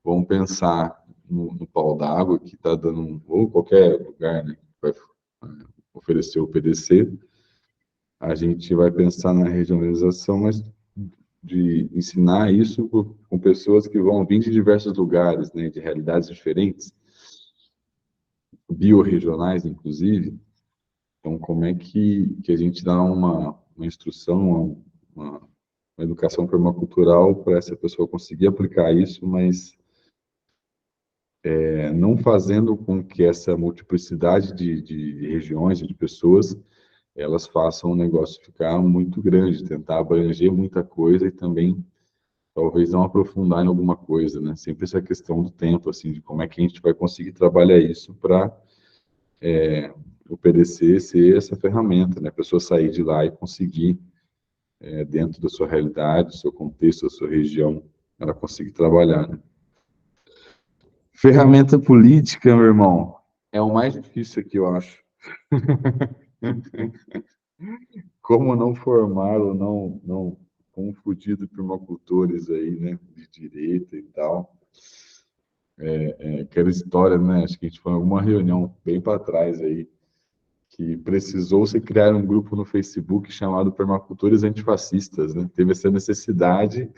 vamos pensar no pau d'água que está dando, ou qualquer lugar, né, que vai oferecer o PDC, a gente vai pensar na regionalização, mas de ensinar isso com pessoas que vão vir de diversos lugares, né, de realidades diferentes, biorregionais, inclusive. Então, como é que a gente dá uma instrução, uma educação permacultural para essa pessoa conseguir aplicar isso, mas não fazendo com que essa multiplicidade de regiões e de pessoas, elas façam o negócio ficar muito grande, tentar abranger muita coisa e também talvez não aprofundar em alguma coisa, né? Sempre essa questão do tempo, assim, de como é que a gente vai conseguir trabalhar isso para o PDC ser essa ferramenta, né? A pessoa sair de lá e conseguir, dentro da sua realidade, do seu contexto, da sua região, ela conseguir trabalhar, né? Ferramenta política, meu irmão, é o mais difícil aqui, eu acho. Como não formar ou não confundir permacultores aí, né, de direita e tal. Aquela história, né, acho que a gente foi em alguma reunião bem para trás aí, que precisou se criar um grupo no Facebook chamado Permacultores Antifascistas, né? Teve essa necessidade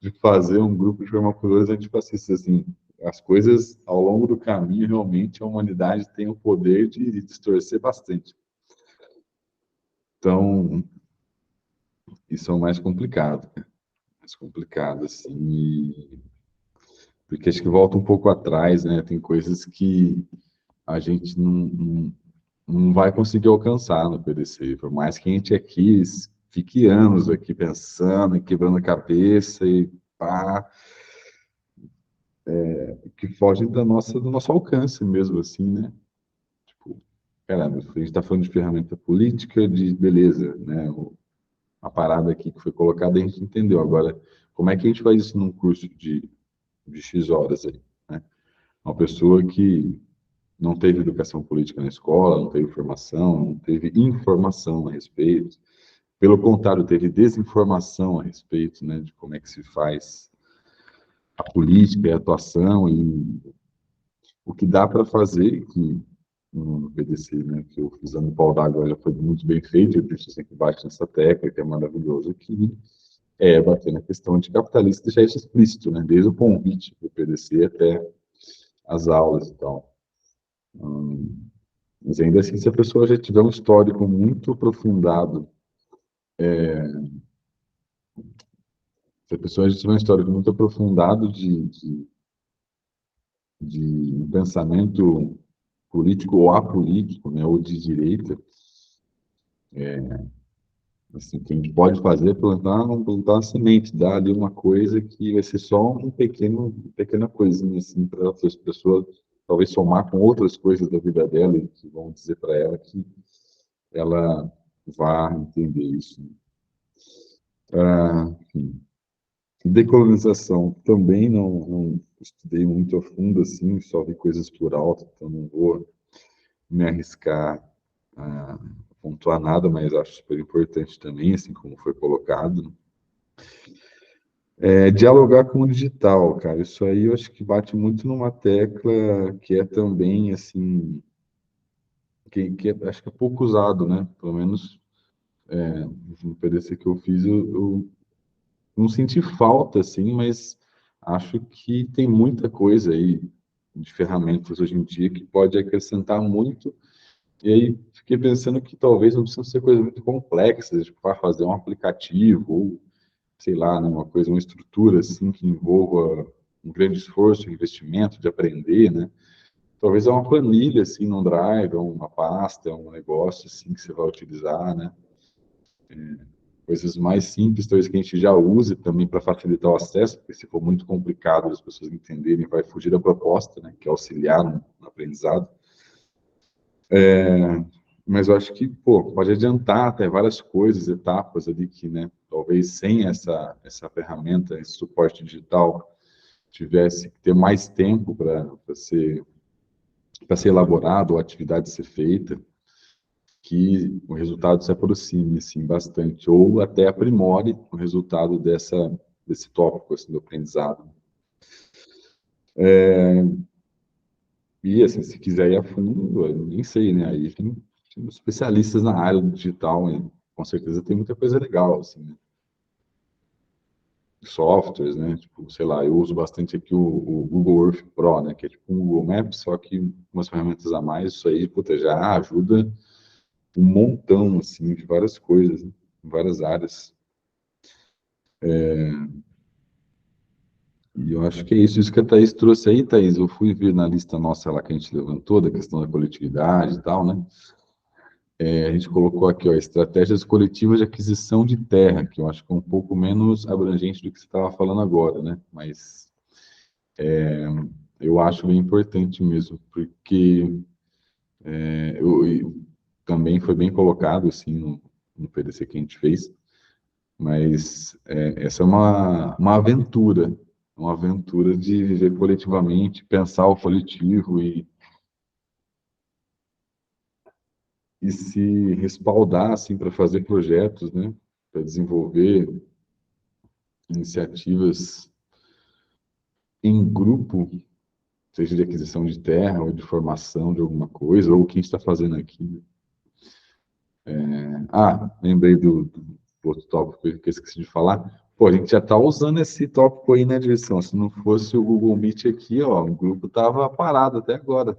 de fazer um grupo de permacultores antifascistas, assim. As coisas, ao longo do caminho, realmente, a humanidade tem o poder de distorcer bastante. Então, isso é o mais complicado, né? Mais complicado, assim, porque acho que volta um pouco atrás, né? Tem coisas que a gente não vai conseguir alcançar no PDC, por mais que a gente aqui fique anos aqui pensando e quebrando a cabeça e pá, que fogem do nosso alcance mesmo, assim, né? Tipo, caramba, a gente está falando de ferramenta política, de beleza, né? A parada aqui que foi colocada, a gente entendeu. Agora, como é que a gente faz isso num curso de X horas aí, né? Uma pessoa que não teve educação política na escola, não teve formação, não teve informação a respeito. Pelo contrário, teve desinformação a respeito, né, de como é que se faz a política e a atuação e o que dá para fazer, que no PDC, né, que eu fiz no pau d'água já foi muito bem feito, eu preciso sempre baixo nessa tecla, que é maravilhoso, que é bater na questão anticapitalista, deixar isso explícito, né, desde o convite do PDC até as aulas e tal. Mas ainda assim, se a pessoa já tiver um histórico muito aprofundado, se a pessoa já tiver um histórico muito aprofundado de um pensamento político ou apolítico, né, ou de direita, assim, o que a gente pode fazer é plantar uma semente, dar ali uma coisa que vai ser só pequena coisinha, assim, para as pessoas talvez somar com outras coisas da vida dela e que vão dizer para ela que ela vá entender isso. Enfim. Decolonização também não estudei muito a fundo, assim, só vi coisas por alto, então não vou me arriscar a pontuar nada, mas acho super importante também, assim como foi colocado. Dialogar com o digital, cara, isso aí eu acho que bate muito numa tecla que é também, assim, acho que é pouco usado, né? Pelo menos no PDC que eu fiz, eu não senti falta, assim, mas acho que tem muita coisa aí de ferramentas hoje em dia que pode acrescentar muito. E aí fiquei pensando que talvez não precisam ser coisas muito complexas, tipo, para fazer um aplicativo ou, sei lá, né, uma estrutura assim que envolva um grande esforço, um investimento de aprender, né? Talvez é uma planilha assim, num Drive, ou uma pasta, um negócio assim que você vai utilizar, né? Coisas mais simples, talvez que a gente já use também para facilitar o acesso, porque se for muito complicado as pessoas entenderem, vai fugir da proposta, né, que é auxiliar no aprendizado. mas eu acho que, pô, pode adiantar até várias coisas, etapas ali que, né, talvez sem essa ferramenta, esse suporte digital, tivesse que ter mais tempo para ser elaborado, ou a atividade ser feita, que o resultado se aproxime, assim, bastante, ou até aprimore o resultado desse tópico, assim, do aprendizado. E, assim, se quiser ir a fundo, eu nem sei, né, aí tem especialistas na área do digital, e com certeza tem muita coisa legal, assim, né? Softwares, né, tipo, sei lá, eu uso bastante aqui o Google Earth Pro, né, que é tipo um Google Maps, só que umas ferramentas a mais, isso aí, puta, já ajuda um montão, assim, de várias coisas, né, em várias áreas. E eu acho que é isso que a Thaís trouxe aí, Thaís. Eu fui ver na lista nossa lá que a gente levantou, da questão da coletividade e tal, né? A gente colocou aqui, ó, estratégias coletivas de aquisição de terra, que eu acho que é um pouco menos abrangente do que você estava falando agora, né? Mas eu acho bem importante mesmo, porque também foi bem colocado, assim, no PDC que a gente fez, mas essa é uma aventura de viver coletivamente, pensar o coletivo e se respaldar, assim, para fazer projetos, né? Para desenvolver iniciativas em grupo, seja de aquisição de terra ou de formação de alguma coisa, ou o que a gente está fazendo aqui, né? Lembrei do outro tópico que eu esqueci de falar. Pô, a gente já está usando esse tópico aí, né, direção? Se não fosse o Google Meet aqui, ó, o grupo tava parado até agora.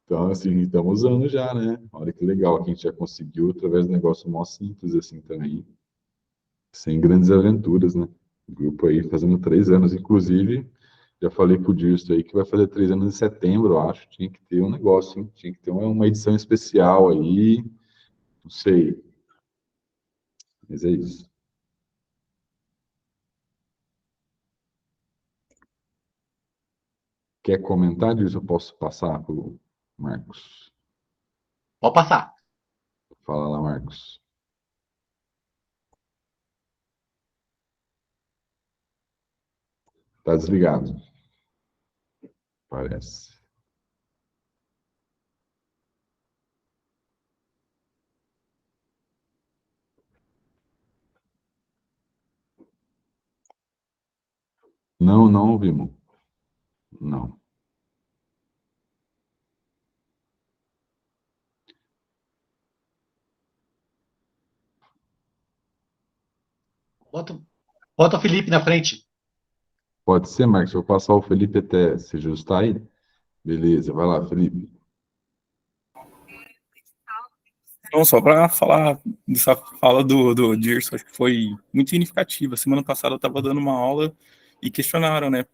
Então, assim, estamos usando já, né? Olha que legal que a gente já conseguiu através de um negócio mó simples, assim, também, sem grandes aventuras, né? O grupo aí fazendo 3 anos, inclusive, já falei pro Dirce aí que vai fazer 3 anos em setembro, eu acho. Tinha que ter um negócio, hein? Tinha que ter uma edição especial aí, não sei, mas é isso. Quer comentar disso? Eu posso passar para o Marcos. Pode passar. Fala lá, Marcos. Tá desligado, parece. Não, não ouvimos. Não. Bota o Felipe na frente. Pode ser, Marcos. Eu vou passar o Felipe até se ajustar aí. Beleza, vai lá, Felipe. Não, só para falar dessa fala do Dirce, acho que foi muito significativa. Semana passada eu estava dando uma aula e questionaram, né,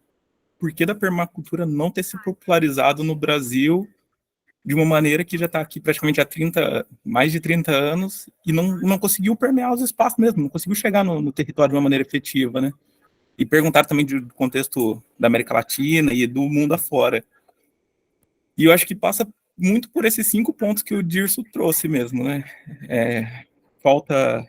por que da permacultura não ter se popularizado no Brasil de uma maneira que já está aqui praticamente há mais de 30 anos e não conseguiu permear os espaços mesmo, não conseguiu chegar no território de uma maneira efetiva, né? E perguntaram também do contexto da América Latina e do mundo afora. E eu acho que passa muito por esses 5 pontos que o Dirce trouxe mesmo, né? Falta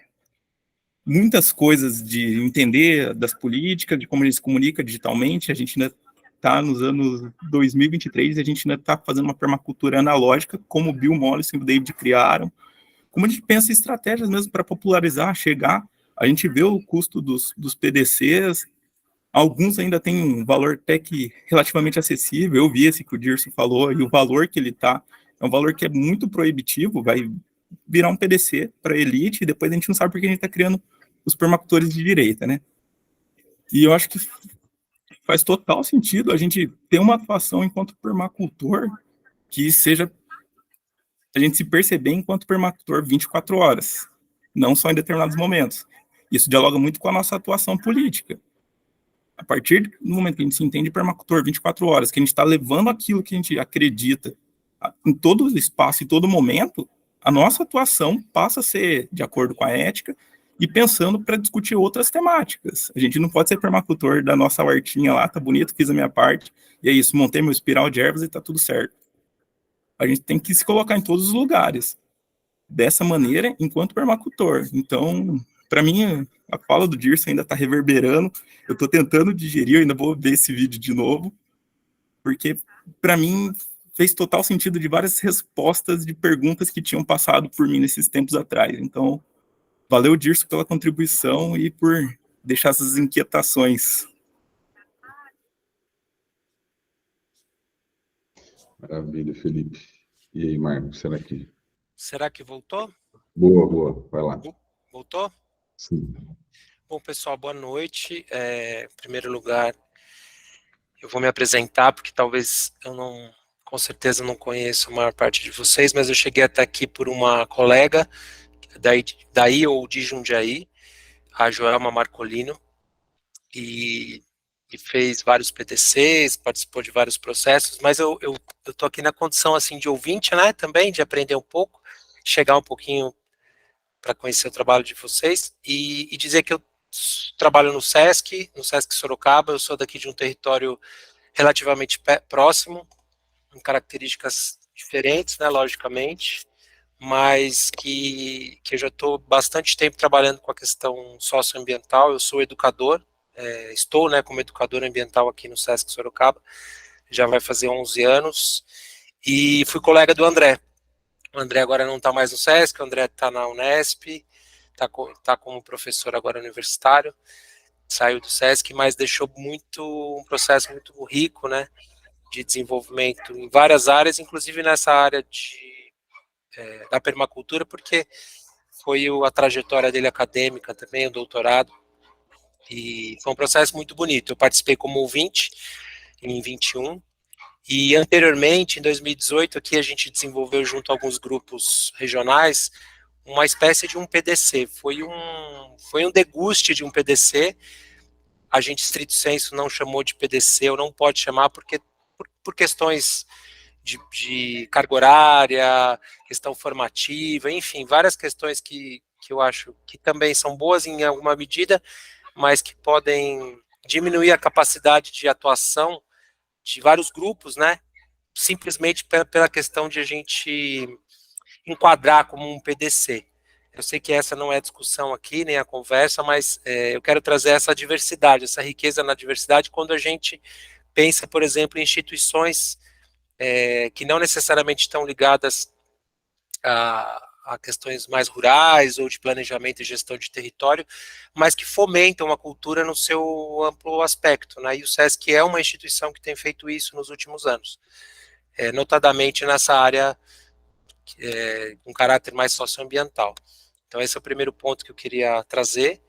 muitas coisas de entender das políticas, de como a gente se comunica digitalmente. A gente ainda está nos anos 2023 e a gente ainda está fazendo uma permacultura analógica, como o Bill Mollison e o David criaram. Como a gente pensa em estratégias mesmo para popularizar, chegar. A gente vê o custo dos PDCs, alguns ainda têm um valor até que relativamente acessível. Eu vi esse que o Dirce falou, e o valor que ele está é um valor que é muito proibitivo, vai virar um PDC para elite, e depois a gente não sabe porque a gente está criando os permacultores de direita, né? E eu acho que faz total sentido a gente ter uma atuação enquanto permacultor que seja a gente se perceber enquanto permacultor 24 horas, não só em determinados momentos. Isso dialoga muito com a nossa atuação política. A partir do momento que a gente se entende permacultor 24 horas, que a gente está levando aquilo que a gente acredita em todo o espaço e todo momento, a nossa atuação passa a ser de acordo com a ética e pensando para discutir outras temáticas. A gente não pode ser permacultor da nossa hortinha lá, tá bonito, fiz a minha parte, e é isso, montei meu espiral de ervas e tá tudo certo. a gente tem que se colocar em todos os lugares, dessa maneira, enquanto permacultor. Então, para mim, a fala do Dirson ainda está reverberando, eu estou tentando digerir, eu ainda vou ver esse vídeo de novo, porque, para mim, fez total sentido de várias respostas de perguntas que tinham passado por mim nesses tempos atrás. Então, valeu, Dirson, pela contribuição e por deixar essas inquietações. Maravilha, Felipe. E aí, Marcos, Será que voltou? Boa, vai lá. Voltou? Sim. Bom, pessoal, boa noite. Em primeiro lugar, eu vou me apresentar, porque talvez eu não, com certeza não conheço a maior parte de vocês, mas eu cheguei até aqui por uma colega, daí ou de Jundiaí, a Joelma Marcolino, e fez vários PTCs, participou de vários processos, mas eu tô aqui na condição, assim, de ouvinte, né, também, de aprender um pouco, chegar um pouquinho para conhecer o trabalho de vocês, e dizer que eu trabalho no SESC Sorocaba, eu sou daqui de um território relativamente próximo, com características diferentes, né, logicamente, mas que eu já estou bastante tempo trabalhando com a questão socioambiental. Eu sou educador, estou, né, como educador ambiental aqui no SESC Sorocaba, já vai fazer 11 anos, e fui colega do André. O André agora não está mais no SESC, o André está na Unesp, está como professor agora universitário, saiu do SESC, mas deixou um processo muito rico, né, de desenvolvimento em várias áreas, inclusive nessa área da permacultura, porque foi a trajetória dele acadêmica também, o doutorado, e foi um processo muito bonito. Eu participei como ouvinte em 21, e anteriormente, em 2018, aqui a gente desenvolveu junto a alguns grupos regionais uma espécie de um PDC. Foi um deguste de um PDC. A gente, estrito sensu, não chamou de PDC, ou não pode chamar, porque por questões de carga horária, questão formativa, enfim, várias questões que eu acho que também são boas em alguma medida, mas que podem diminuir a capacidade de atuação de vários grupos, né? Simplesmente pela questão de a gente enquadrar como um PDC. Eu sei que essa não é a discussão aqui, nem a conversa, mas eu quero trazer essa diversidade, essa riqueza na diversidade, quando a gente pensa, por exemplo, em instituições que não necessariamente estão ligadas a questões mais rurais ou de planejamento e gestão de território, mas que fomentam a cultura no seu amplo aspecto, né? E o SESC é uma instituição que tem feito isso nos últimos anos, notadamente nessa área com caráter mais socioambiental. Então esse é o primeiro ponto que eu queria trazer,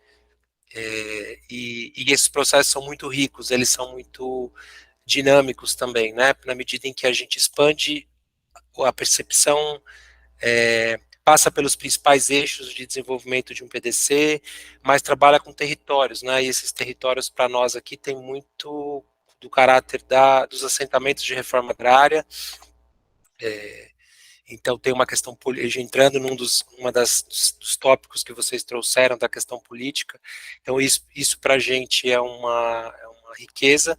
e esses processos são muito ricos, eles são muito dinâmicos também, né? Na medida em que a gente expande a percepção, passa pelos principais eixos de desenvolvimento de um PDC, mas trabalha com territórios, né? E esses territórios, para nós aqui, tem muito do caráter dos assentamentos de reforma agrária. Então tem uma questão, entrando dos tópicos que vocês trouxeram da questão política. Então isso para a gente é uma riqueza,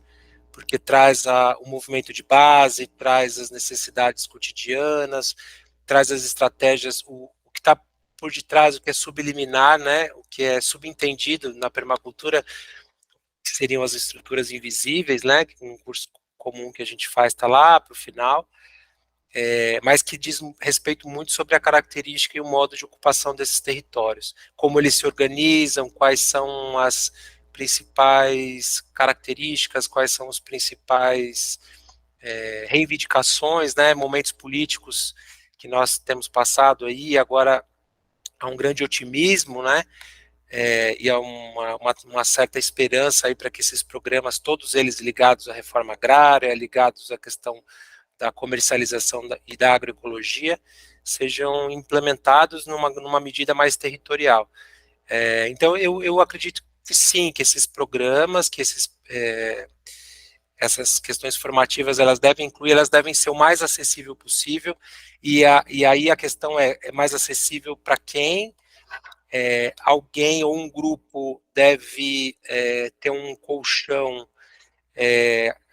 porque traz o movimento de base, traz as necessidades cotidianas, traz as estratégias, o que está por detrás, o que é subliminar, né, o que é subentendido na permacultura, que seriam as estruturas invisíveis, né, um curso comum que a gente faz está lá para o final, mas que diz respeito muito sobre a característica e o modo de ocupação desses territórios, como eles se organizam, quais são as principais características, quais são os principais reivindicações, né, momentos políticos que nós temos passado aí. Agora há um grande otimismo, né, e há uma certa esperança aí para que esses programas, todos eles ligados à reforma agrária, ligados à questão da comercialização e da agroecologia, sejam implementados numa medida mais territorial. Então eu acredito que sim, que esses programas, que essas questões formativas, elas devem incluir, elas devem ser o mais acessível possível, e aí a questão é mais acessível para quem? Alguém ou um grupo deve ter um colchão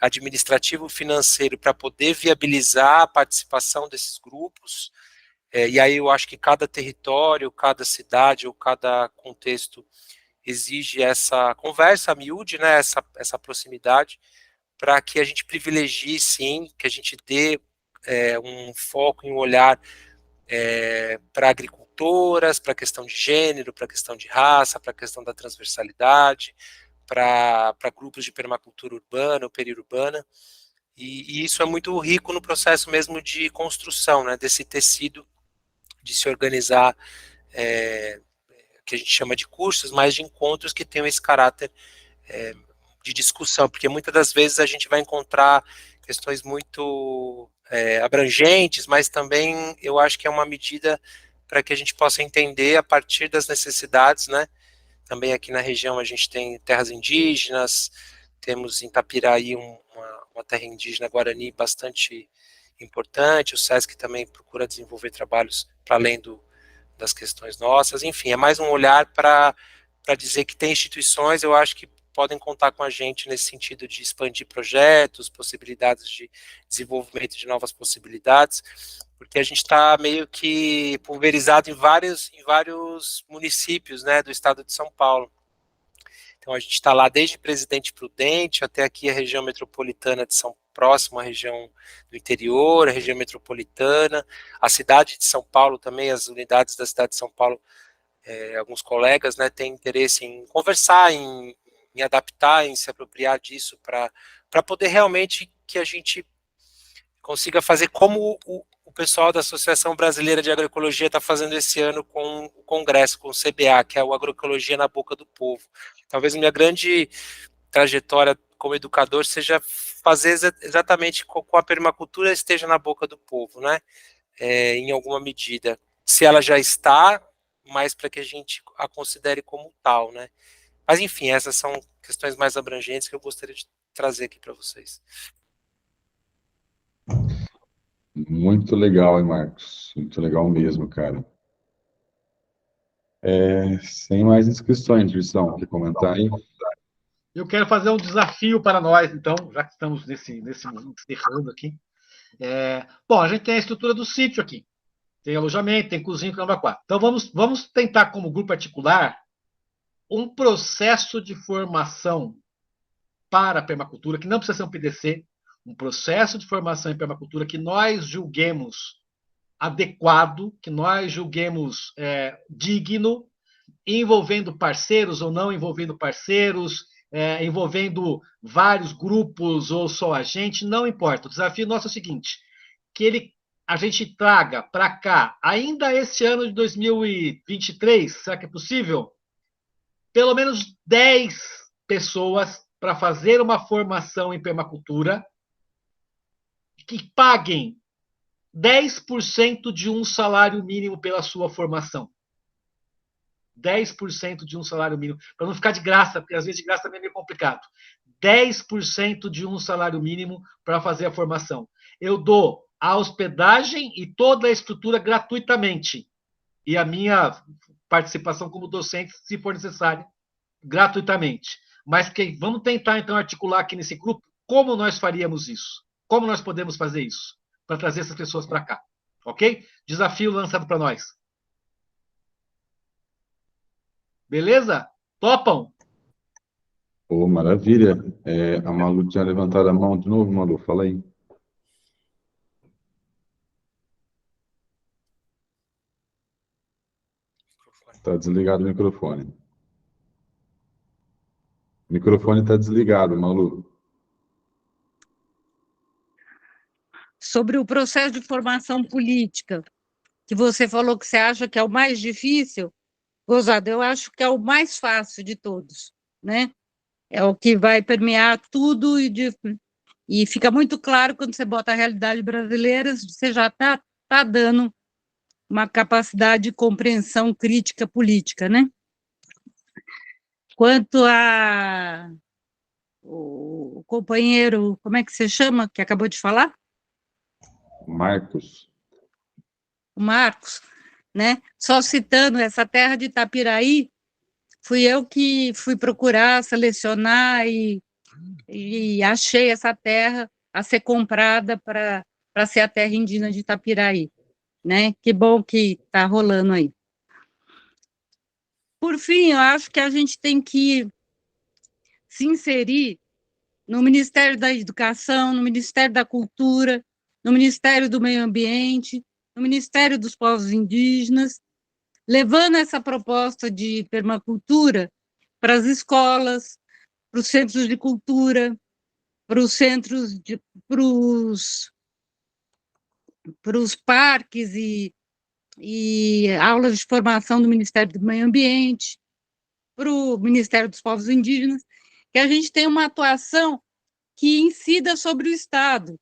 administrativo financeiro para poder viabilizar a participação desses grupos, e aí eu acho que cada território, cada cidade ou cada contexto exige essa conversa a miúde, né, essa proximidade, para que a gente privilegie, sim, que a gente dê um foco e um olhar para agricultoras, para a questão de gênero, para a questão de raça, para a questão da transversalidade, para grupos de permacultura urbana ou periurbana, e isso é muito rico no processo mesmo de construção, né, desse tecido de se organizar, que a gente chama de cursos, mas de encontros que tenham esse caráter de discussão, porque muitas das vezes a gente vai encontrar questões muito abrangentes, mas também eu acho que é uma medida para que a gente possa entender a partir das necessidades, né? Também aqui na região a gente tem terras indígenas, temos em Itapiraí uma terra indígena Guarani bastante importante, o SESC também procura desenvolver trabalhos para além das questões nossas, enfim, é mais um olhar para dizer que tem instituições, eu acho que podem contar com a gente nesse sentido de expandir projetos, possibilidades de desenvolvimento de novas possibilidades, porque a gente está meio que pulverizado em vários municípios, né, do estado de São Paulo. Então a gente está lá desde Presidente Prudente até aqui a região metropolitana de São Próximo, a região do interior, a região metropolitana, a cidade de São Paulo também, as unidades da cidade de São Paulo, alguns colegas, né, têm interesse em conversar, em adaptar, em se apropriar disso para poder realmente que a gente consiga fazer como o pessoal da Associação Brasileira de Agroecologia está fazendo esse ano com o Congresso, com o CBA, que é o Agroecologia na Boca do Povo. Talvez a minha grande trajetória como educador seja fazer exatamente com a permacultura esteja na boca do povo, né? Em alguma medida. Se ela já está, mas para que a gente a considere como tal, né? Mas, enfim, essas são questões mais abrangentes que eu gostaria de trazer aqui para vocês. Muito legal, hein, Marcos? Muito legal mesmo, cara. Sem mais inscrições, Gilson, quer comentar aí? Eu quero fazer um desafio para nós, então, já que estamos nesse encerrando aqui. Bom, a gente tem a estrutura do sítio aqui. Tem alojamento, tem cozinha, caramba, 4. Então, vamos tentar, como grupo articular, um processo de formação para a permacultura, que não precisa ser um PDC, um processo de formação em permacultura que nós julguemos adequado, que nós julguemos digno, envolvendo parceiros ou não envolvendo parceiros, envolvendo vários grupos ou só a gente, não importa. O desafio nosso é o seguinte, que a gente traga para cá, ainda esse ano de 2023, será que é possível? Pelo menos 10 pessoas para fazer uma formação em permacultura que paguem 10% de um salário mínimo pela sua formação. 10% de um salário mínimo, para não ficar de graça, porque às vezes de graça também é meio complicado. 10% de um salário mínimo para fazer a formação. Eu dou a hospedagem e toda a estrutura gratuitamente. E a minha participação como docente, se for necessário, gratuitamente. Mas vamos tentar, então, articular aqui nesse grupo como nós faríamos isso. Como nós podemos fazer isso para trazer essas pessoas para cá. Ok? Desafio lançado para nós. Beleza? Topam? Maravilha. A Malu tinha levantado a mão de novo, Malu, fala aí. Está desligado o microfone. O microfone está desligado, Malu. Sobre o processo de formação política, que você falou que você acha que é o mais difícil, Gozado, eu acho que é o mais fácil de todos, né? É o que vai permear tudo e fica muito claro quando você bota a realidade brasileira, você já está dando uma capacidade de compreensão crítica política, né? Quanto o companheiro, como é que você chama, que acabou de falar? Marcos. O Marcos, né? Só citando essa terra de Itapiraí, fui eu que fui procurar, selecionar e e achei essa terra a ser comprada para ser a terra indígena de Itapiraí, né? Que bom que está rolando aí. Por fim, eu acho que a gente tem que se inserir no Ministério da Educação, no Ministério da Cultura, no Ministério do Meio Ambiente, no Ministério dos Povos Indígenas, levando essa proposta de permacultura para as escolas, para os centros de cultura, para os centros, para os parques e aulas de formação do Ministério do Meio Ambiente, para o Ministério dos Povos Indígenas, que a gente tenha uma atuação que incida sobre o Estado,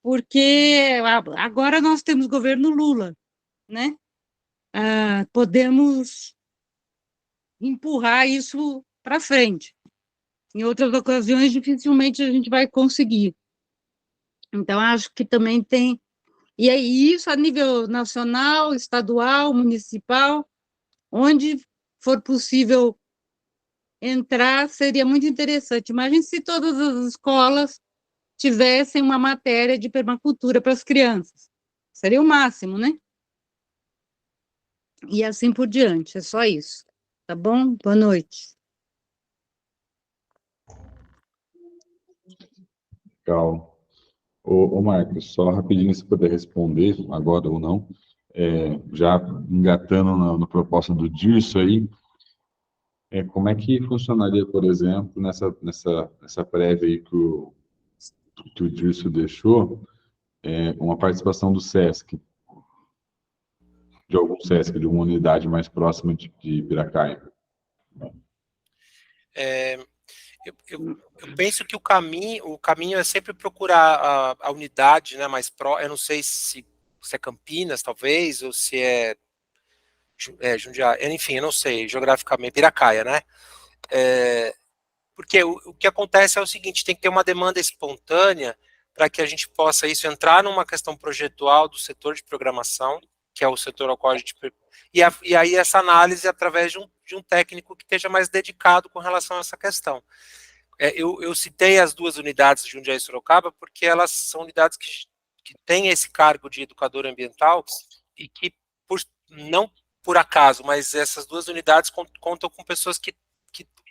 porque agora nós temos governo Lula, né? Podemos empurrar isso para frente. Em outras ocasiões, dificilmente a gente vai conseguir. Então, acho que também tem... E é isso a nível nacional, estadual, municipal, onde for possível entrar, seria muito interessante. Imagine se todas as escolas tivessem uma matéria de permacultura para as crianças. Seria o máximo, né? E assim por diante, é só isso. Tá bom? Boa noite. Legal. Ô Marcos, só rapidinho, se puder responder, agora ou não, já engatando na proposta do Dirso aí, como é que funcionaria, por exemplo, nessa prévia aí que o Dirso deixou, uma participação do SESC, de algum SESC, de uma unidade mais próxima de Piracaia? Eu penso que o caminho é sempre procurar a unidade, né, mais eu não sei se é Campinas, talvez, ou se é Jundiaí, enfim, eu não sei, geograficamente, Piracaia, né? Porque o que acontece é o seguinte, tem que ter uma demanda espontânea para que a gente possa entrar numa questão projetual do setor de programação, que é o setor ao qual a gente... E aí essa análise através de um técnico que esteja mais dedicado com relação a essa questão. Eu citei as duas unidades de Jundiaí e Sorocaba porque elas são unidades que têm esse cargo de educador ambiental e que, não por acaso, mas essas duas unidades contam com pessoas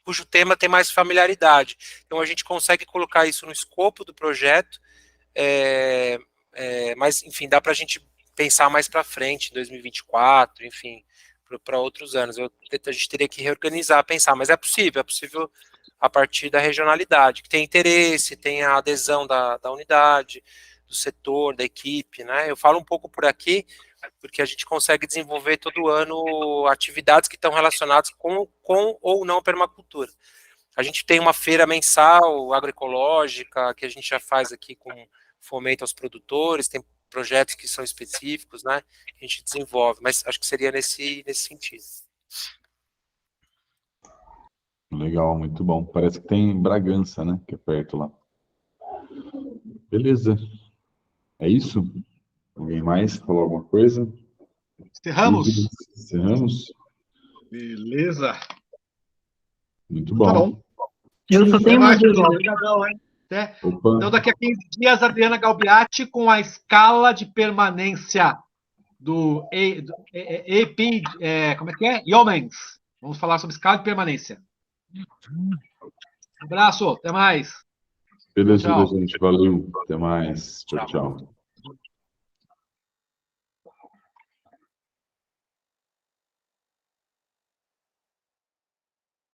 cujo tema tem mais familiaridade. Então a gente consegue colocar isso no escopo do projeto, mas, enfim, dá para a gente pensar mais para frente, em 2024, enfim, para outros anos. A gente teria que reorganizar, pensar, mas é possível a partir da regionalidade, que tem interesse, tem a adesão da unidade, do setor, da equipe, né? Eu falo um pouco por aqui, porque a gente consegue desenvolver todo ano atividades que estão relacionadas com ou não permacultura. A gente tem uma feira mensal agroecológica, que a gente já faz aqui com fomento aos produtores, tem projetos que são específicos, né? A gente desenvolve, mas acho que seria nesse sentido. Legal, muito bom. Parece que tem Bragança, né? Que é perto lá. Beleza. É isso? Alguém mais falou alguma coisa? Encerramos? Encerramos? Beleza. Muito bom. Tá bom. Eu só tenho uma dúvida. Então, daqui a 15 dias, Adriana Galbiati com a escala de permanência do EP, como é que é? Iomens. Vamos falar sobre escala de permanência. Abraço, até mais. Beleza, Tchau. gente. Valeu. Até mais. Tchau, tchau.